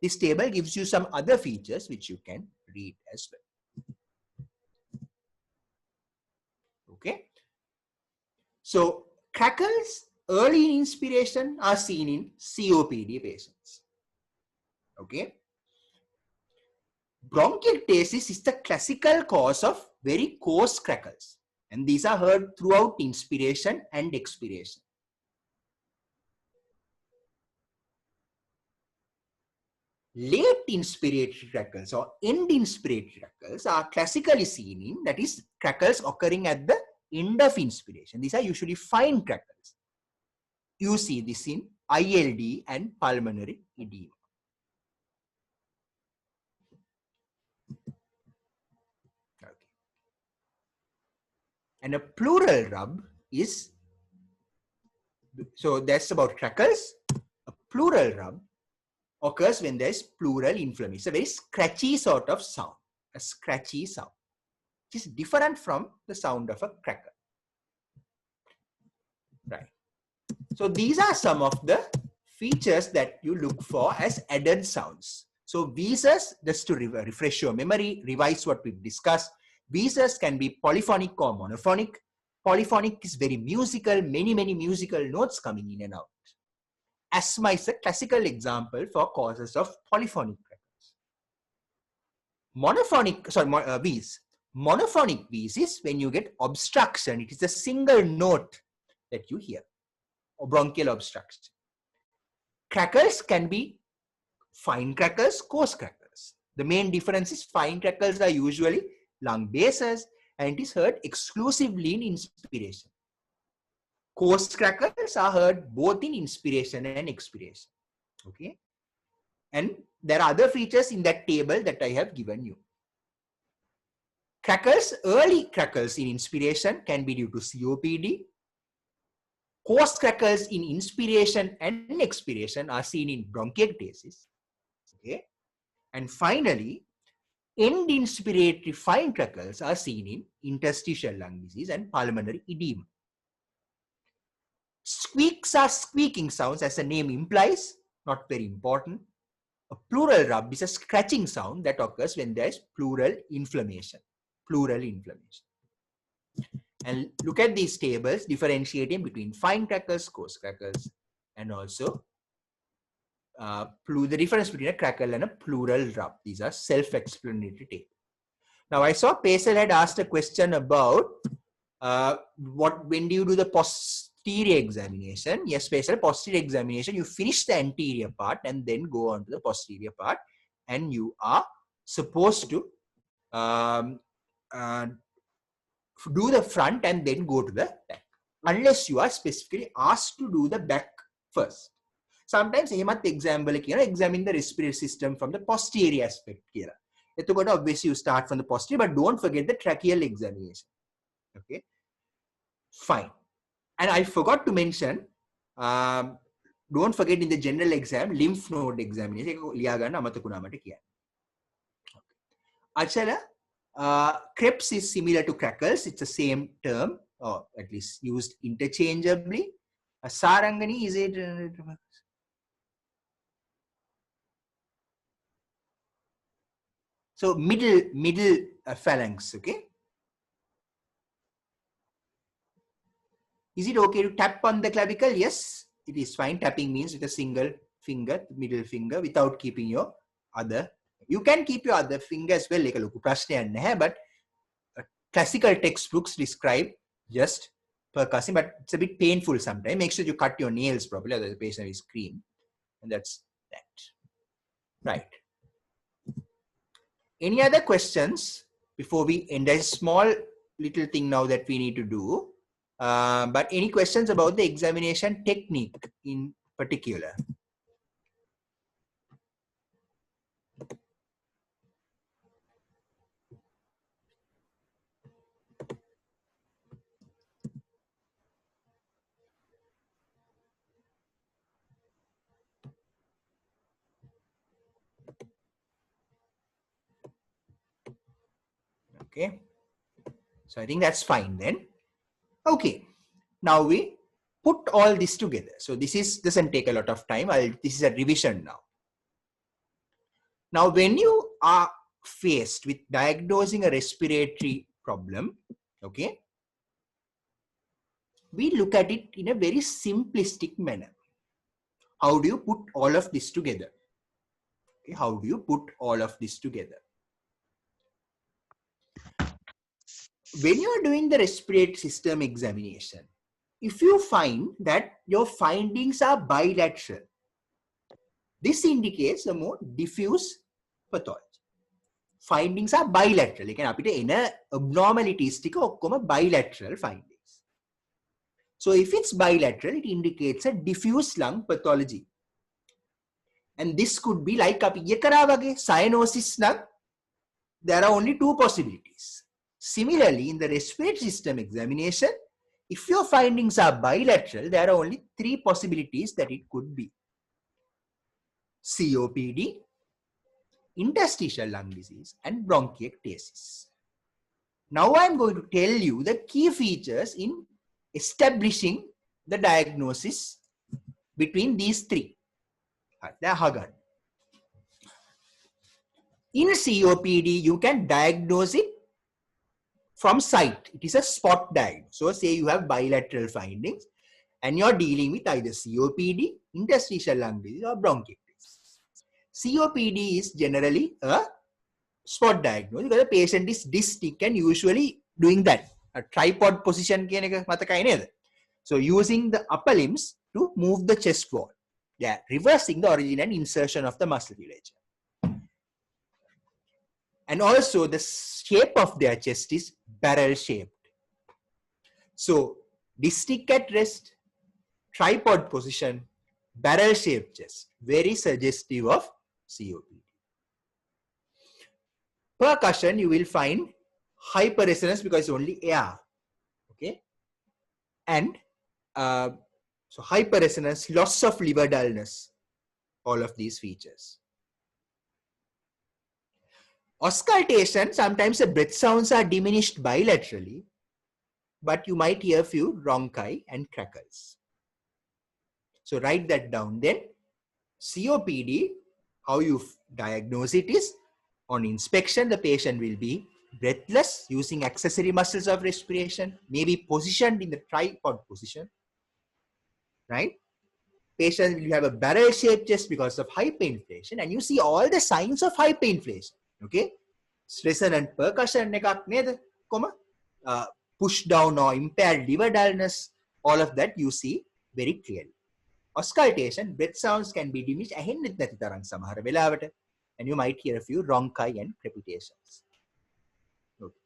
This table gives you some other features which you can read as well. Okay, so crackles early in inspiration are seen in COPD patients. Okay, bronchiectasis is the classical cause of very coarse crackles, and these are heard throughout inspiration and expiration. Late inspiratory crackles or end inspiratory crackles are classically seen in, that is, crackles occurring at the end of inspiration. These are usually fine crackles. You see this in ILD and pulmonary edema. Okay. And a pleural rub is, so that's about crackles. A pleural rub occurs when there is pleural inflammation. It's a very scratchy sort of sound, a scratchy sound, which is different from the sound of a cracker. Right. So these are some of the features that you look for as added sounds. So wheezes, just to refresh your memory, revise what we've discussed. Wheezes can be polyphonic or monophonic. Polyphonic is very musical, many musical notes coming in and out. Asthma is a classical example for causes of polyphonic crackles. Wheeze. Monophonic wheeze is when you get obstruction. It is a single note that you hear, or bronchial obstruction. Crackles can be fine crackles, coarse crackles. The main difference is fine crackles are usually lung bases and it is heard exclusively in inspiration. Coarse crackles are heard both in inspiration and expiration. Okay. And there are other features in that table that I have given you. Crackles, early crackles in inspiration can be due to COPD. Coarse crackles in inspiration and expiration are seen in bronchiectasis. Okay. And finally, end inspiratory fine crackles are seen in interstitial lung disease and pulmonary edema. Squeaks are squeaking sounds, as the name implies, not very important. A pleural rub is a scratching sound that occurs when there is pleural inflammation. And look at these tables differentiating between fine crackles, coarse crackles, and also the difference between a crackle and a pleural rub. These are self-explanatory tables. Now, I saw Paisal had asked a question about when do you do the posterior examination? Yes, Paisal, posterior examination, you finish the anterior part and then go on to the posterior part, and you are supposed to do the front and then go to the back, unless you are specifically asked to do the back first. Sometimes examine the respiratory system from the posterior aspect. Obviously you start from the posterior, but don't forget the tracheal examination. Okay, fine. And I forgot to mention, don't forget in the general exam, lymph node examination. Achala, Krebs is similar to crackles. It's the same term, or at least used interchangeably. Sarangani, is it? So middle phalanx, okay? Is it okay to tap on the clavicle? Yes, it is fine. Tapping means with a single finger, middle finger, without keeping your other. You can keep your other finger as well, like a look prashnayak naha, but classical textbooks describe just percussing, but it's a bit painful sometimes. Make sure you cut your nails properly, otherwise the patient will scream. And that's that. Right. Any other questions before we end? There's a small little thing now that we need to do. But any questions about the examination technique in particular? Okay. So I think that's fine then. Okay. Now we put all this together. So this doesn't take a lot of time. This is a revision now. Now, when you are faced with diagnosing a respiratory problem, okay, we look at it in a very simplistic manner. How do you put all of this together? Okay, how do you put all of this together? When you are doing the respiratory system examination, if you find that your findings are bilateral, this indicates a more diffuse pathology. Findings are bilateral. Like අපිට එන abnormalities ටික ඔක්කොම bilateral findings. So if it's bilateral, it indicates a diffuse lung pathology. And this could be like අපි ඊය කරා වගේ cyanosis නම් there are only two possibilities. Similarly, in the respiratory system examination, if your findings are bilateral, there are only three possibilities that it could be: COPD, interstitial lung disease, and bronchiectasis. Now I'm going to tell you the key features in establishing the diagnosis between these three. In COPD, you can diagnose it from sight. It is a spot diagnosis. So say you have bilateral findings and you're dealing with either COPD, interstitial lung disease, or bronchiectasis. COPD is generally a spot diagnosis because the patient is dystic and usually doing that. A tripod position. So using the upper limbs to move the chest wall. Yeah, reversing the origin and insertion of the musculature. And also the shape of their chest is barrel shaped. So dystic at rest, tripod position, barrel shaped chest, very suggestive of COPD. Percussion, you will find hyperresonance because it's only air. Okay. And so hyperresonance, loss of liver dullness, all of these features. Auscultation, sometimes the breath sounds are diminished bilaterally, but you might hear a few ronchi and crackles. So write that down. Then COPD, how you diagnose it is, on inspection, the patient will be breathless using accessory muscles of respiration, maybe positioned in the tripod position, right? Patient will have a barrel-shaped chest because of hyperinflation, and you see all the signs of hyperinflation. Okay, resonant percussion එකක් නේද කොම push down or impaired liver dullness, all of that you see very clearly. Auscultation, breath sounds can be diminished ඇහෙන්නෙත් නැති තරම් සමහර වෙලාවට, and you might hear a few ronchi and crepitations. Okay.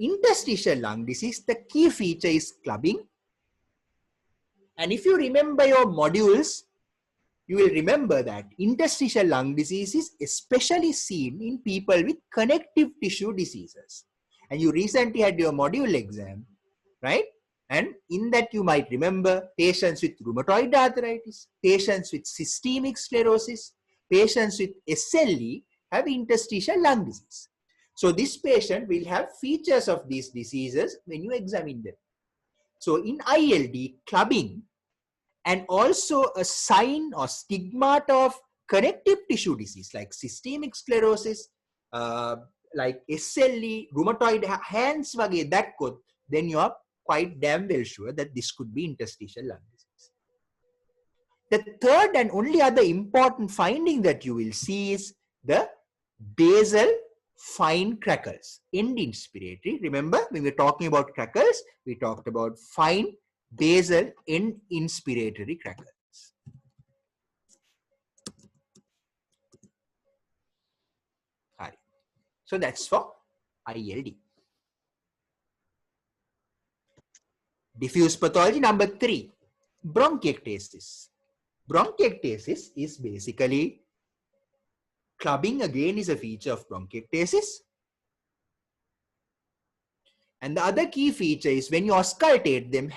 Interstitial lung disease, the key feature is clubbing. And if you remember your modules, you will remember that interstitial lung disease is especially seen in people with connective tissue diseases. And you recently had your module exam, right? And in that you might remember patients with rheumatoid arthritis, patients with systemic sclerosis, patients with SLE have interstitial lung disease. So this patient will have features of these diseases when you examine them. So in ILD, clubbing and also a sign or stigmata of connective tissue disease like systemic sclerosis, like SLE, rheumatoid hands, then you are quite damn well sure that this could be interstitial lung disease. The third and only other important finding that you will see is the basal fine crackles, end inspiratory. Remember, when we were talking about crackles, we talked about fine basal end inspiratory crackles. So that's for ILD. Diffuse pathology number 3, bronchiectasis. Bronchiectasis is basically clubbing, again, is a feature of bronchiectasis. And the other key feature is when you auscultate them,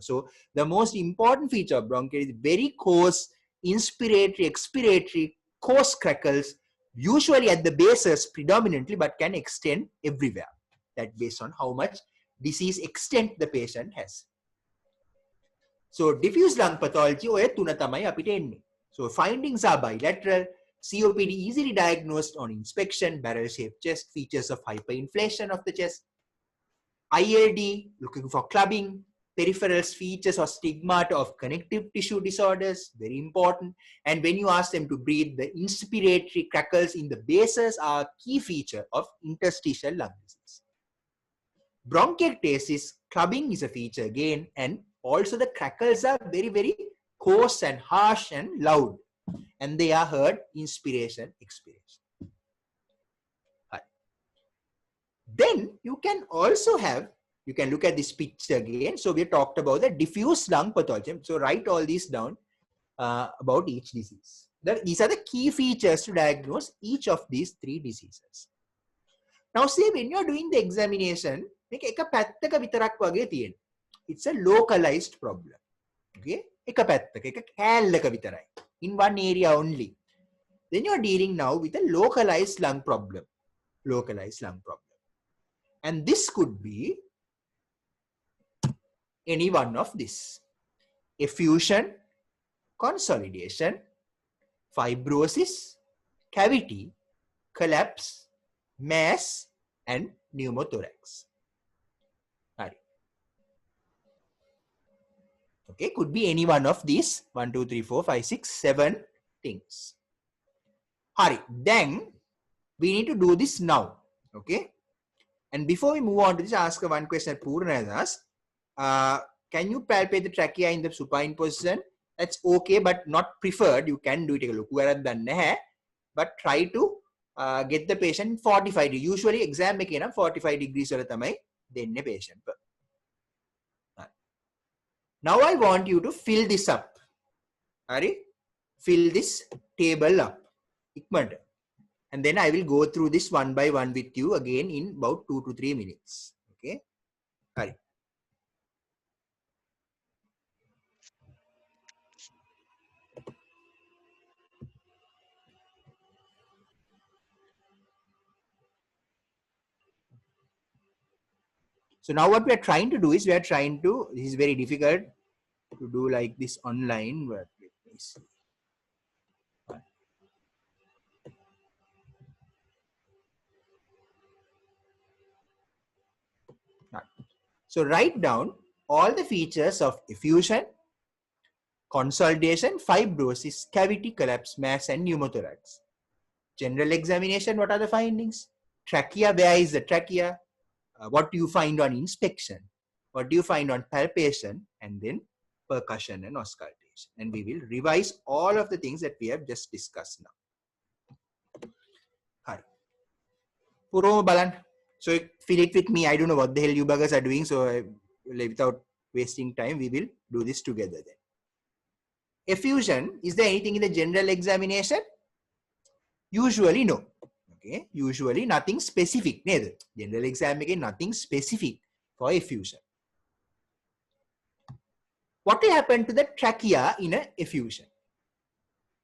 so the most important feature of bronchiectasis is very coarse, inspiratory, expiratory, coarse crackles, usually at the bases predominantly, but can extend everywhere. That based on how much disease extent the patient has. So diffuse lung pathology ඔය තුන තමයි අපිට එන්නේ. So findings are bilateral, COPD easily diagnosed on inspection, barrel-shaped chest, features of hyperinflation of the chest. ILD, looking for clubbing, peripherals, features or stigmata of connective tissue disorders, very important. And when you ask them to breathe, the inspiratory crackles in the bases are a key feature of interstitial lung disease. Bronchiectasis, clubbing is a feature again, and also the crackles are very, very coarse and harsh and loud, and they are heard inspiration, expiration. Right. Then you can also have, you can look at this picture again. So we talked about the diffuse lung pathology. So write all these down about each disease. These are the key features to diagnose each of these 3 diseases. Now see, when you're doing the examination, it's a localized problem. Okay? In one area only. Then you're dealing now with a localized lung problem. Localized lung problem. And this could be any one of this: effusion, consolidation, fibrosis, cavity, collapse, mass, and pneumothorax. Right. Okay, could be any one of these 1, 2, 3, 4, 5, 6, 7 things. Hari, then we need to do this now. Okay. And before we move on to this, ask one question. Purna has asked, can you palpate the trachea in the supine position? That's okay, but not preferred. You can do it. But try to get the patient 45 degrees. Usually exam make 45 degrees then patient. Now I want you to fill this up. Ari, fill this table up. And then I will go through this one by one with you again in about 2 to 3 minutes. Okay. Ari. So now what we are trying to do is, this is very difficult to do like this online, but let me see. So write down all the features of effusion, consolidation, fibrosis, cavity, collapse, mass, and pneumothorax. General examination, what are the findings? Trachea, where is the trachea? What do you find on inspection? What do you find on palpation? And then percussion and auscultation. And we will revise all of the things that we have just discussed now. Hi. Puro balan. So fill it with me. I don't know what the hell you buggers are doing. So without wasting time, we will do this together then. Effusion, is there anything in the general examination? Usually no. Okay, usually nothing specific. Neither. General exam again, nothing specific for effusion. What will happen to the trachea in an effusion?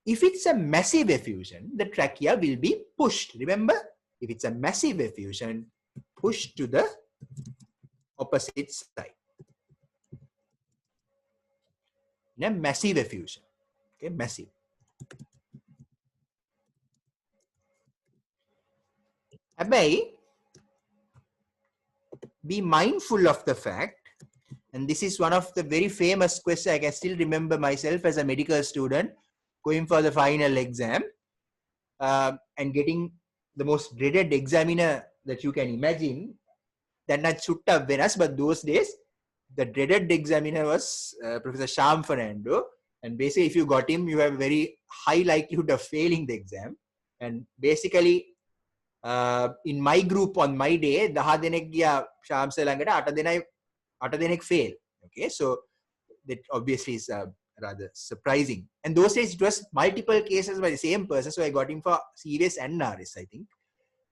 If it's a massive effusion, the trachea will be pushed. Remember, if it's a massive effusion, pushed to the opposite side. In a massive effusion. Okay, massive. be mindful of the fact, and this is one of the very famous questions. I can still remember myself as a medical student going for the final exam and getting the most dreaded examiner that you can imagine. Then I chutta venas, but those days the dreaded examiner was Professor Sham Fernando. And basically, if you got him, you have a very high likelihood of failing the exam. And basically, in my group on my day, 10 denek gaya Sham sir langata, 8 denek fail. Okay, so that obviously is rather surprising. And those days, it was multiple cases by the same person. So I got him for serious and RS, I think.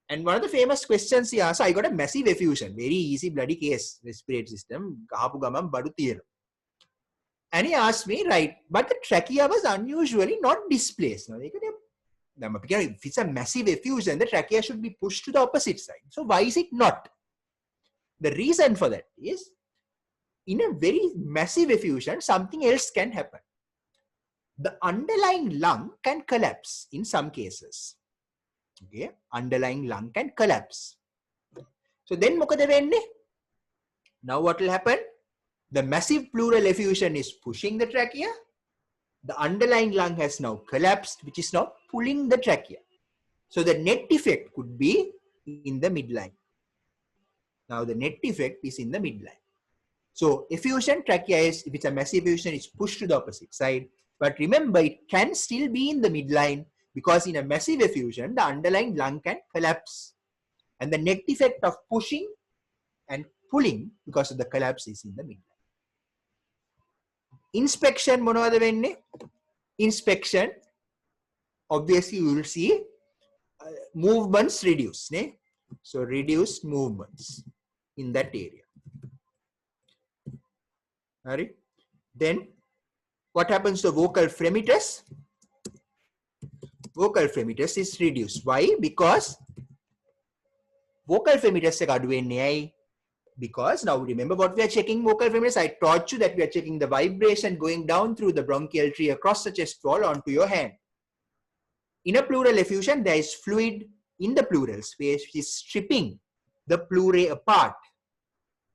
And one of the famous questions he asked, so I got a massive effusion, very easy bloody case, respiratory system, and he asked me, right, but the trachea was unusually not displaced. If it's a massive effusion, the trachea should be pushed to the opposite side. So why is it not? The reason for that is, in a very massive effusion, something else can happen. The underlying lung can collapse in some cases. Okay, underlying lung can collapse. So then mokada wenne? Now what will happen? The massive pleural effusion is pushing the trachea. The underlying lung has now collapsed, which is now pulling the trachea. So the net effect could be in the midline. Now the net effect is in the midline. So effusion trachea is, if it's a massive effusion, it's pushed to the opposite side. But remember, it can still be in the midline, because in a massive effusion, the underlying lung can collapse. And the net effect of pushing and pulling because of the collapse is in the midline. Inspection, monavada venne? Inspection, obviously you will see movements reduce. Ne? So reduced movements in that area. Alright. Then what happens to vocal fremitus? Vocal fremitus is reduced. Why? Because vocal fremitus is reduced. Because now remember what we are checking vocal fremitus. I taught you that we are checking the vibration going down through the bronchial tree across the chest wall onto your hand. In a pleural effusion, there is fluid in the pleural space which is stripping the pleurae apart,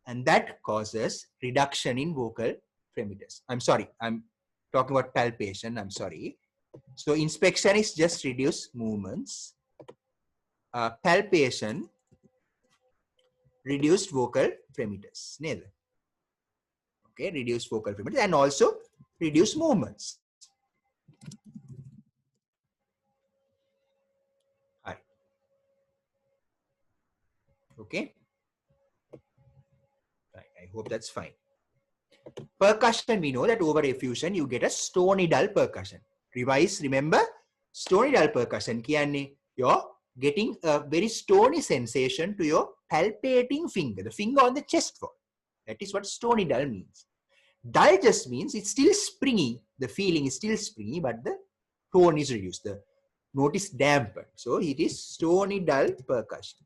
and that causes reduction in vocal fremitus. I'm sorry, I'm talking about palpation. I'm sorry. So inspection is just reduced movements. Palpation, reduced vocal fremitus. Okay, reduced vocal fremitus and also reduced movements. Right. Okay. Right. I hope that's fine. Percussion, we know that over effusion you get a stony dull percussion. Revise, remember, stony dull percussion you're getting a very stony sensation to your palpating finger, the finger on the chest wall. That is what stony dull means. Dull just means it's still springy. The feeling is still springy, but the tone is reduced. The note is dampened. So it is stony dull percussion.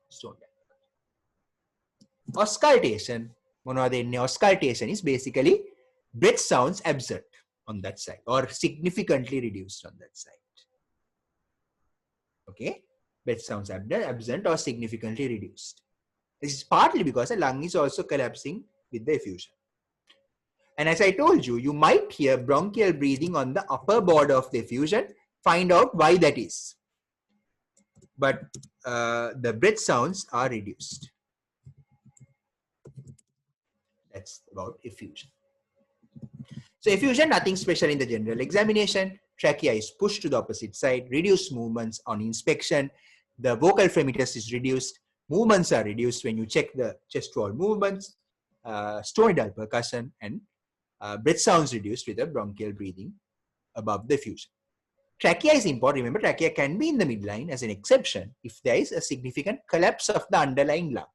Stony dull. Auscultation. Auscultation is basically breath sounds absent on that side or significantly reduced on that side. Okay, breath sounds absent or significantly reduced. This is partly because the lung is also collapsing with the effusion. And as I told you, you might hear bronchial breathing on the upper border of the effusion. Find out why that is. But the breath sounds are reduced. That's about effusion. So effusion, nothing special in the general examination. Trachea is pushed to the opposite side. Reduced movements on inspection. The vocal fremitus is reduced. Movements are reduced when you check the chest wall movements. Stony dull percussion and breath sounds reduced with a bronchial breathing above the effusion. Trachea is important. Remember, trachea can be in the midline as an exception if there is a significant collapse of the underlying lung.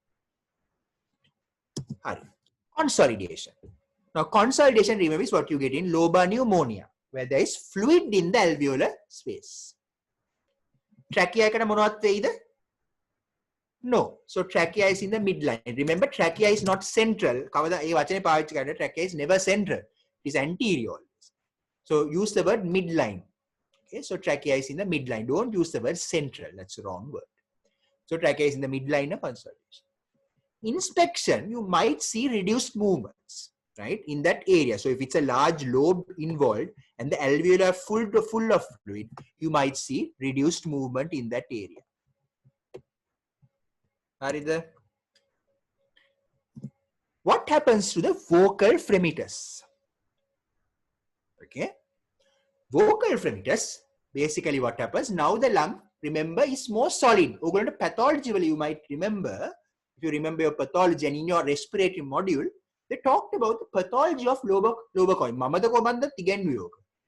Consolidation. Now, consolidation, remember, is what you get in lobar pneumonia, where there is fluid in the alveolar space. Trachea ekata monawath weida? No. So trachea is in the midline. Remember, trachea is not central. Trachea is never central. It is anterior always. So use the word midline. Okay, so trachea is in the midline. Don't use the word central. That's the wrong word. So trachea is in the midline of consolidation. inspection, you might see reduced movements, right, in that area. So if it's a large lobe involved and the alveoli are full of fluid, you might see reduced movement in that area. Harida? What happens to the vocal fremitus? Okay. Vocal fremitus, basically what happens, now the lung, remember, is more solid. Pathology, you might remember, if you remember your pathology and in your respiratory module, they talked about the pathology of lobar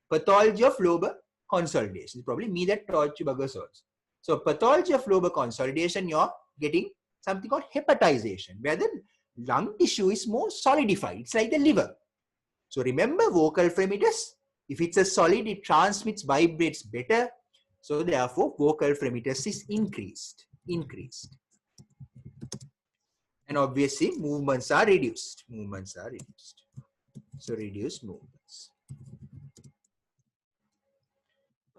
pathology of lobar consolidation. Probably me that taught you buggers also. So pathology of lobar consolidation, you're getting something called hepatization, where the lung tissue is more solidified. It's like the liver. So remember, vocal fremitus, if it's a solid, it transmits, vibrates better. So therefore, vocal fremitus is increased. And obviously, movements are reduced. So reduced movements.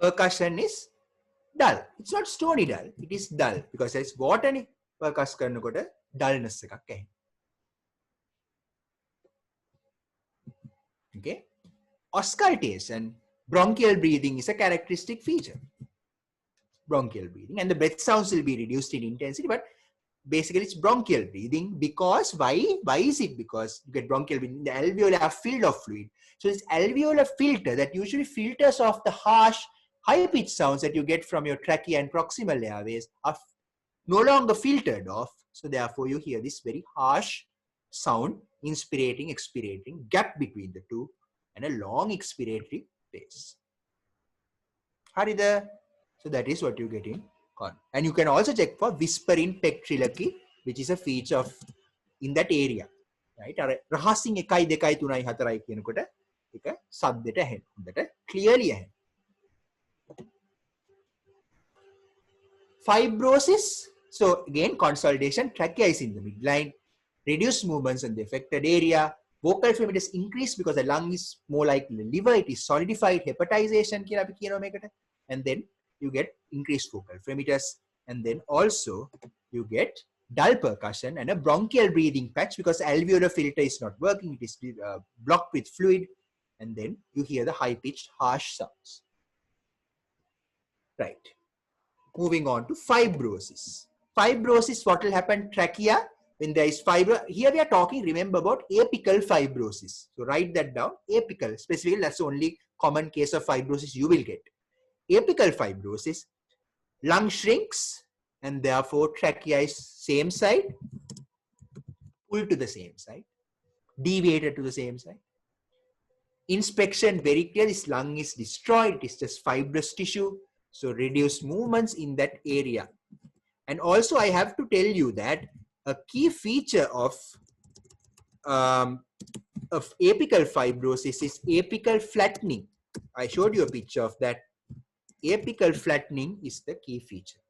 Percussion is dull. It's not stony dull. It is dull because it's water. Percuss karnakota dullness එකක් ඇහෙනවා. Okay. Auscultation, bronchial breathing is a characteristic feature. Bronchial breathing, and the breath sounds will be reduced in intensity, but basically it's bronchial breathing. Because why is it? Because you get bronchial breathing, the alveoli are filled of fluid. So this alveolar filter that usually filters off the harsh, high-pitched sounds that you get from your trachea and proximal airways are no longer filtered off. So therefore you hear this very harsh sound, inspirating, expirating, gap between the two, and a long expiratory phase. Harida? So that is what you get in con. And you can also check for whispering pectrilaki, which is a feature of in that area. Right? Rahasing ekai dekai tunai hatarai kiyanukota eka saddeta ahen. Hondata clearly ahen. Fibrosis. So again, consolidation, trachea is in the midline, reduced movements in the affected area. Vocal fremitus increased because the lung is more like the liver, it is solidified, hepatization, and then you get increased vocal fremitus, and then also you get dull percussion and a bronchial breathing patch because the alveolar filter is not working, it is blocked with fluid, and then you hear the high-pitched, harsh sounds. Right. Moving on to fibrosis. Fibrosis, what will happen? Trachea, when there is fibro, here we are talking, remember, about apical fibrosis. So write that down, apical, specifically that's the only common case of fibrosis you will get. Apical fibrosis, lung shrinks and therefore trachea is same side, pulled to the same side, deviated to the same side. Inspection, very clear, this lung is destroyed, it is just fibrous tissue, so reduced movements in that area. And also I have to tell you that a key feature of apical fibrosis is apical flattening. I showed you a picture of that. Apical flattening is the key feature,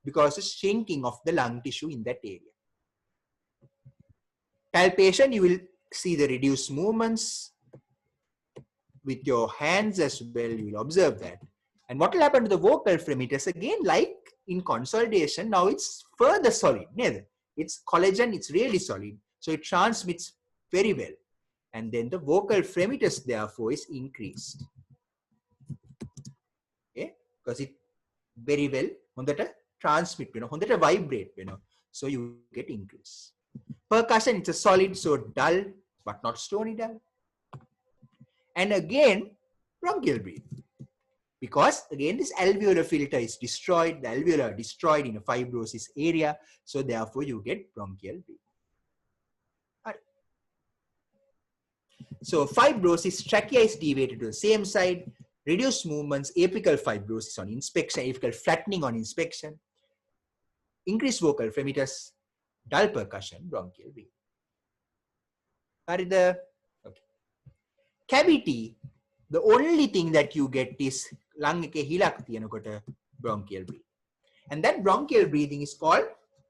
because it's shrinking of the lung tissue in that area. Palpation, you will see the reduced movements with your hands as well, you will observe that. And what will happen to the vocal fremitus? Again, like in consolidation, now it's further solid. It's collagen, it's really solid. So it transmits very well. And then the vocal fremitus therefore is increased. Okay? Because it very well, hondata transmit, hondata vibrate, so you get increase. Percussion, it's a solid, so dull, but not stony dull. And again, bronchial breathing. Because again, this alveolar filter is destroyed, the alveoli are destroyed in a fibrosis area, so therefore you get bronchial breathing. Right. So fibrosis, trachea is deviated to the same side, reduced movements, apical fibrosis on inspection, apical flattening on inspection, increased vocal fremitus, dull percussion, bronchial breathing. Okay. Cavity, the only thing that you get is lung එක හිලක් තියෙනකොට bronchial breathing. And that bronchial breathing is called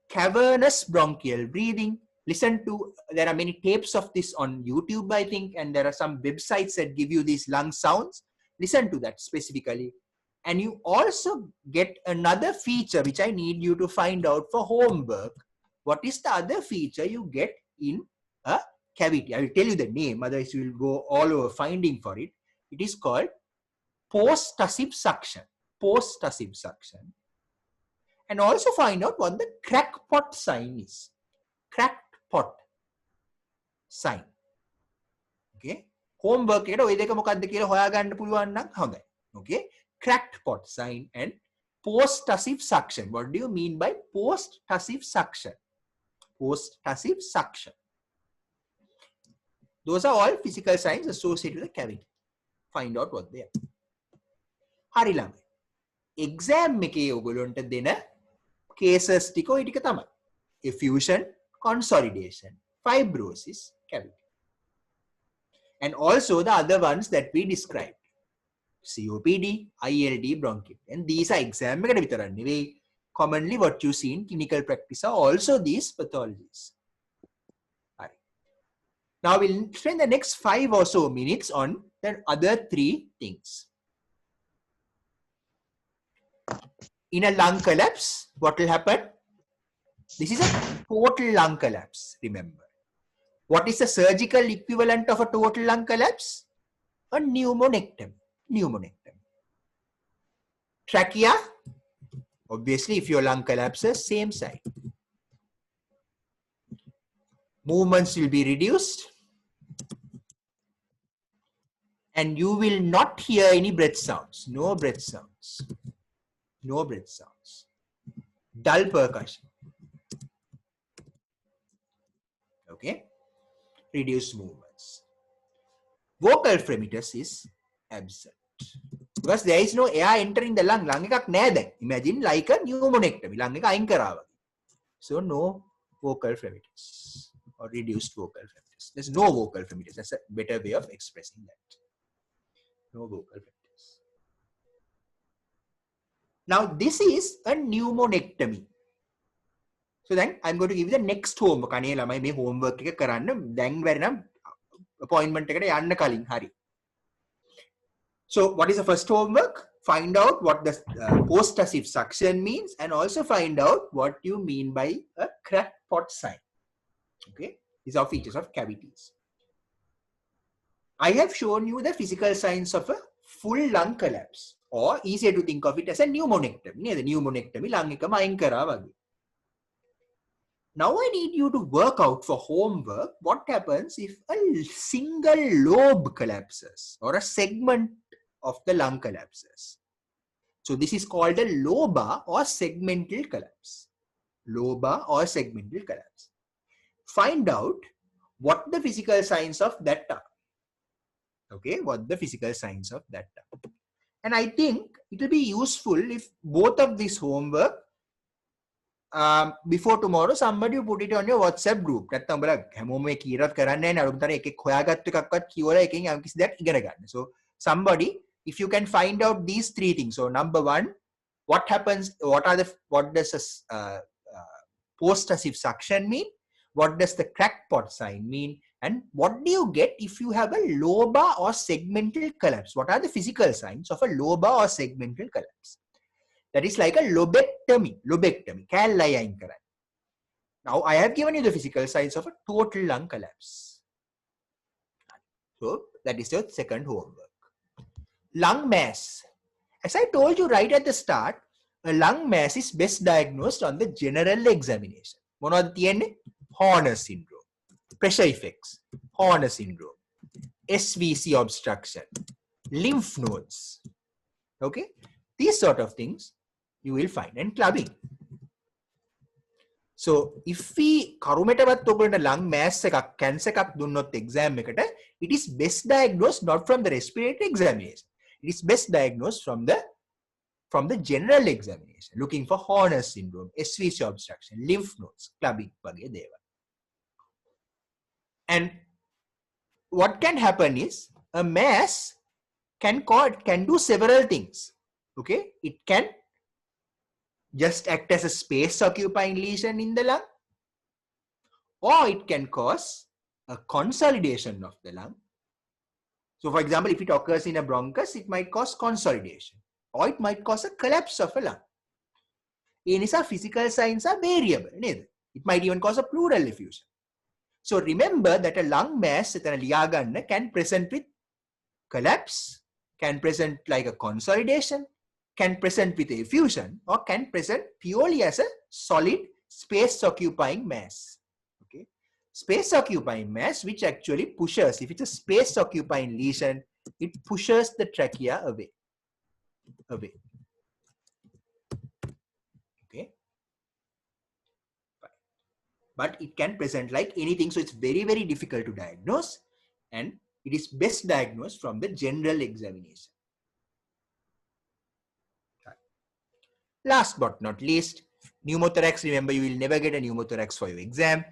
cavernous bronchial breathing. Listen to, there are many tapes of this on YouTube, I think, and there are some websites that give you these lung sounds. Listen to that specifically. And you also get another feature which I need you to find out for homework. what is the other feature you get in a cavity? I will tell you the name, otherwise you will go all over finding for it. It is called post-tussive suction. Post-tussive suction. And also find out what the crackpot sign is. Cracked pot sign. Okay. Homework එකට ඔය දෙක මොකක්ද කියලා හොයාගන්න පුළුවන් නම් හොඳයි. Okay. Cracked pot sign and post-tussive suction. What do you mean by post-tussive suction? Post-tussive suction. Those are all physical signs associated with the cavity. Find out what they are. හරි ළමයි. Exam එකේ ඔයගොල්ලන්ට දෙන cases ටික ඔය ටික තමයි. Effusion, consolidation, fibrosis, cavity. And also the other ones that we described. COPD, ILD, bronchitis. And these are exam එකට විතරක් නෙවෙයි. Commonly what you see in clinical practice are also these pathologies. Right. Now we'll spend the next 5 or so minutes on the other 3 things. In a lung collapse, what will happen? This is a total lung collapse, remember. What is the surgical equivalent of a total lung collapse? A pneumonectomy. Pneumonectomy. Trachea, obviously if your lung collapses, same side. Movements will be reduced. And you will not hear any breath sounds. No breath sounds. No breath sounds. Dull percussion. Okay. Reduced movements. Vocal fremitus is absent. Because there is no air entering the lung. Lung එකක් නෑ දැන්. Imagine like a pneumonectomy. Lung එක අයින් කරා වගේ. So no vocal fremitus or reduced vocal fremitus. There's no vocal fremitus. That's a better way of expressing that. No vocal fremitus. Now this is a pneumonectomy. So then I'm going to give you the next homework. අනේ ළමයි මේ homework එක කරන්න දැන් බැරි නම් appointment එකට යන්න කලින් හරි. So what is the first homework? Find out what the post-tussive suction means and also find out what you mean by a cracked pot sign. Okay, these are features of cavities. I have shown you the physical signs of a full lung collapse, or easier to think of it as a pneumonectomy. The pneumonectomy lung එකම අයින් කරා වගේ. Now I need you to work out for homework what happens if a single lobe collapses or a segment of the lung collapses. So this is called a lobar or segmental collapse. Lobar or segmental collapse. Find out what the physical signs of that are. Okay, what the physical signs of that are. And I think it will be useful if both of this homework before tomorrow somebody will put it on your WhatsApp group. නැත්නම් ඔබලා හැමෝම මේ කීරත් කරන්නේ නැහැ නේ අරුමතර එකෙක් හොයාගත්ත එකක්වත් කියවලා එකෙන් යම් කිසි දෙයක් ඉගෙන ගන්න. So somebody, if you can find out these 3 things. So number 1, what happens, what does a post-tussive suction mean? What does the cracked pot sign mean? And what do you get if you have a lobar or segmental collapse? What are the physical signs of a lobar or segmental collapse? That is like a lobectomy. Lobectomy. කැල්ලයි අයින් කරන්නේ. Now I have given you the physical signs of a total lung collapse. So that is your second homework. Lung mass. As I told you right at the start, a lung mass is best diagnosed on the general examination. මොනවද තියෙන්නේ? Horner syndrome, pressure effects, Horner syndrome, SVC obstruction, lymph nodes. Okay, these sort of things you will find, and clubbing. So if we කරුමෙටවත් ඔයගොල්ලන්ට lung mass එකක් cancer එකක් දුන්නොත් exam එකට, it is best diagnosed not from the respiratory examination. It is best diagnosed from the general examination, looking for Horner syndrome, SVC obstruction, lymph nodes, clubbing වගේ දේවල්. And what can happen is a mass can do several things. Okay, it can just act as a space occupying lesion in the lung, or it can cause a consolidation of the lung. So for example, if it occurs in a bronchus, it might cause consolidation, or it might cause a collapse of a lung. ඒ නිසා physical signs are variable නේද? It might even cause a pleural effusion. So remember that a lung mass can present with collapse, can present like a consolidation, can present with effusion, or can present purely as a solid space occupying mass. Okay, space occupying mass which actually pushes, if it's a space occupying lesion, it pushes the trachea away. Okay, but it can present like anything, so it's very, very difficult to diagnose, and it is best diagnosed from the general examination. Last but not least, pneumothorax. Remember, you will never get a pneumothorax for your exam,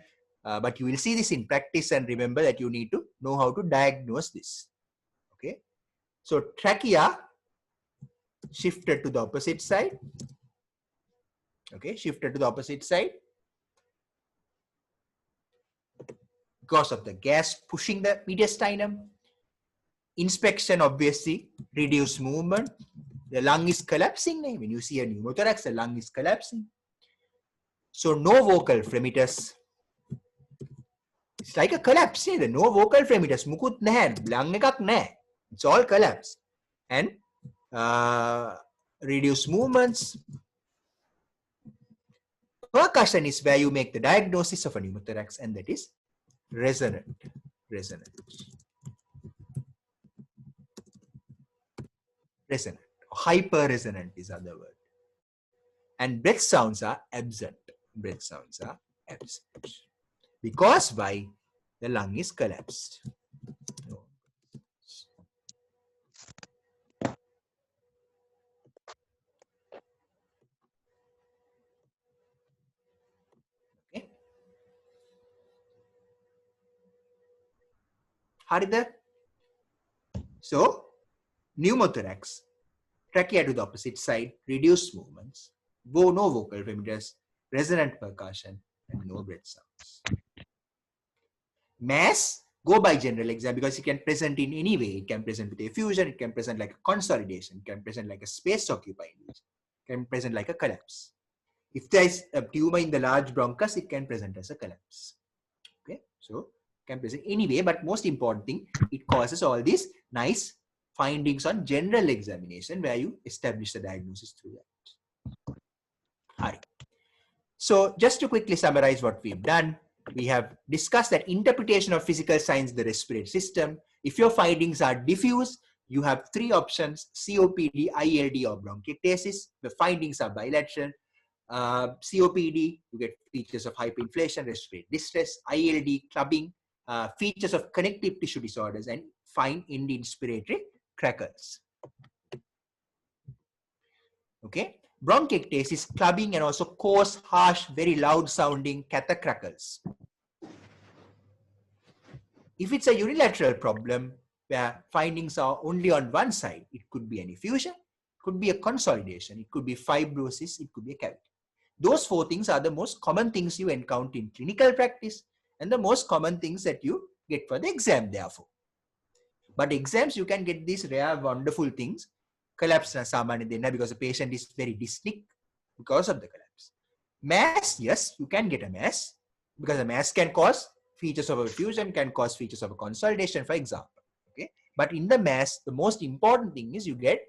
but you will see this in practice, and remember that you need to know how to diagnose this. Okay, so trachea shifted to the opposite side. Okay, shifted to the opposite side because of the gas pushing the mediastinum. Inspection, obviously, reduced movement. The lung is collapsing. When you see a pneumothorax, the lung is collapsing. So no vocal fremitus. It's like a collapse. The no vocal fremitus. Mukut nahan, lung ekak nahe. It's all collapse. And reduced movements. Percussion is where you make the diagnosis of a pneumothorax, and that is resonant. Resonant. Resonant. Hyper-resonant is other word. And breath sounds are absent. Breath sounds are absent. Because why? The lung is collapsed. Okay. Haridhar? So, pneumothorax, trachea to the opposite side, reduced movements, no vocal fremitus, resonant percussion, and no breath sounds. Mass, go by general exam because it can present in any way. It can present with effusion, it can present like a consolidation, it can present like a space occupied, it can present like a collapse. If there is a tumor in the large bronchus, it can present as a collapse. Okay, so it can present anyway, but most important thing, it causes all these nice findings on general examination where you establish the diagnosis through that. All right. So just to quickly summarize what we've done, we have discussed that interpretation of physical signs in the respiratory system. If your findings are diffuse, you have three options: COPD, ILD, or bronchiectasis. The findings are bilateral. COPD, you get features of hyperinflation, respiratory distress. ILD, clubbing, features of connective tissue disorders, and fine end inspiratory crackles. Okay. Bronchiectasis, clubbing, and also coarse, harsh, very loud sounding crackles. If it's a unilateral problem where findings are only on one side, it could be an effusion, it could be a consolidation, it could be fibrosis, it could be a cavity. Those four things are the most common things you encounter in clinical practice and the most common things that you get for the exam, therefore. But exams, you can get these rare, wonderful things. Collapse because the patient is very dyspneic because of the collapse. Mass, yes, you can get a mass because a mass can cause features of a effusion, can cause features of a consolidation, for example. Okay, but in the mass, the most important thing is you get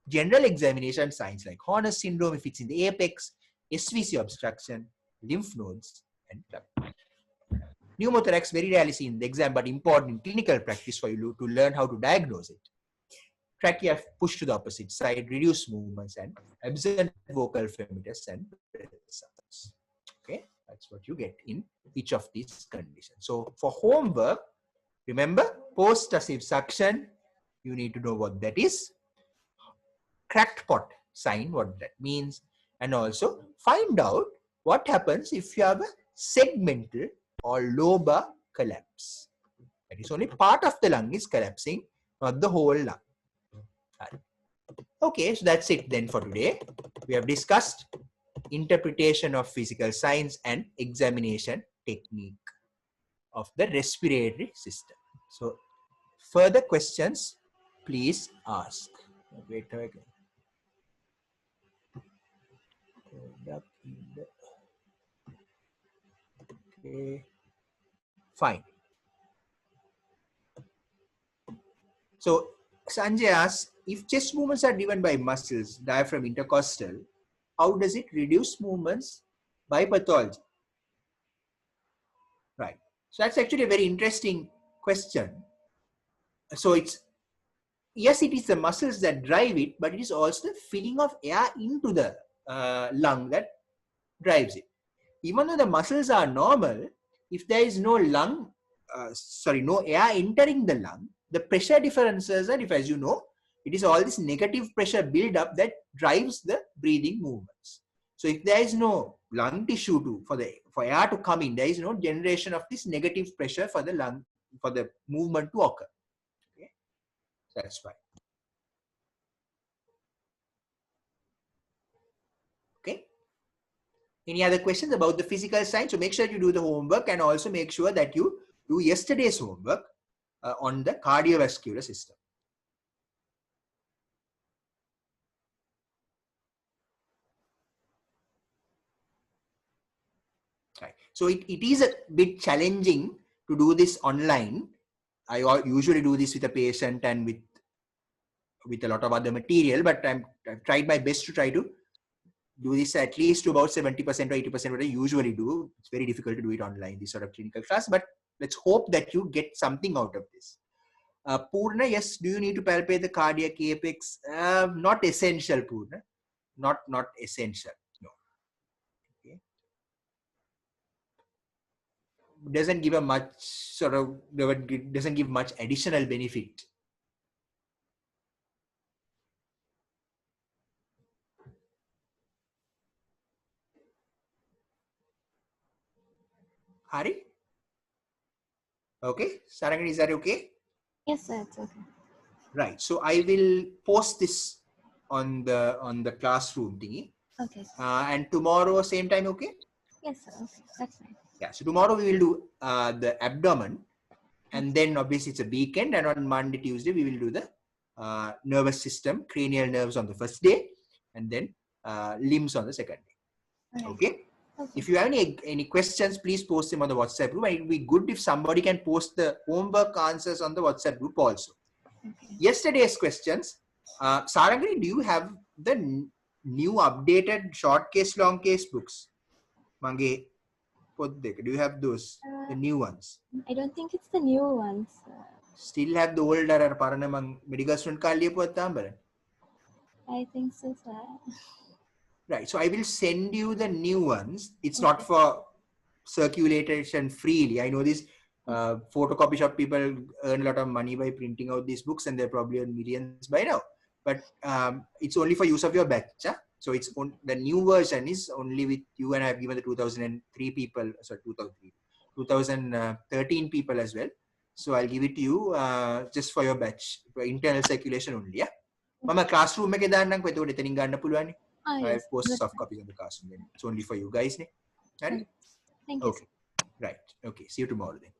general examination signs like Horner's syndrome if it's in the apex, SVC obstruction, lymph nodes, and club. Pneumothorax very rarely seen in the exam, but important in clinical practice for you to learn how to diagnose it. Trachea pushed to the opposite side, reduced movements, and absent vocal fremitus and breath sounds. Okay, that's what you get in each of these conditions. So for homework, remember post-tussive suction, you need to know what that is. Cracked pot sign, what that means, and also find out what happens if you have a segmental or lobar collapse. That is only part of the lung is collapsing, not the whole lung. Okay, so that's it then for today. We have discussed interpretation of physical signs and examination technique of the respiratory system. So further questions, please ask. Wait a second. Okay. Fine. So Sanjay asks, if chest movements are driven by muscles, diaphragm, intercostal, how does it reduce movements by pathology? Right. So that's actually a very interesting question. So it's, yes, it is the muscles that drive it, but it is also the filling of air into the lung that drives it. Even though the muscles are normal, if there is no no air entering the lung, the pressure differences are, if as you know, it is all this negative pressure build up that drives the breathing movements. So if there is no lung tissue for air to come in, there is no generation of this negative pressure for the lung, for the movement to occur. Okay, that's why. Okay. Any other questions about the physical science? So make sure you do the homework, and also make sure that you do yesterday's homework on the cardiovascular system. Right. So it is a bit challenging to do this online. I usually do this with a patient and with a lot of other material, but I've tried my best to try to do this at least to about 70% or 80% what I usually do. It's very difficult to do it online, this sort of clinical class, but let's hope that you get something out of this. Purna, yes, do you need to palpate the cardiac apex? Not essential, Purna. Not essential. No. Okay. Doesn't give a much doesn't give much additional benefit. Hari? Okay. Sarangani, is that okay? Yes, sir, it's okay. Right. So I will post this on the classroom thingy. Okay. And tomorrow same time, okay? Yes, sir. Okay, that's fine. Yeah. So tomorrow we will do the abdomen, and then obviously it's a weekend, and on Monday, Tuesday we will do the nervous system, cranial nerves on the first day, and then limbs on the second day. Right. Okay. Okay. If you have any questions, please post them on the WhatsApp group. And it will be good if somebody can post the homework answers on the WhatsApp group also. Okay. Yesterday's questions. Sarangani, do you have the new updated short case, long case books? Mange, do you have those, the new ones? I don't think it's the new ones. Still have the older paranamang medical student kalliya. I think so, sir. Right. So I will send you the new ones. It's not for circulation freely. I know these photocopy shop people earn a lot of money by printing out these books, and they're probably earn millions by now. But it's only for use of your batch. Huh? So it's the new version is only with you, and I've given the 2003 people, sorry, 2013 people as well. So I'll give it to you just for your batch, for internal circulation only. Yeah. Mama classroom එකේ දාන්නම් කො එතකොට එතනින් ගන්න පුළුවන්. I have posted soft copies on the classroom. Then it's only for you guys. Right? Thank you. Okay. Right. Okay. See you tomorrow then.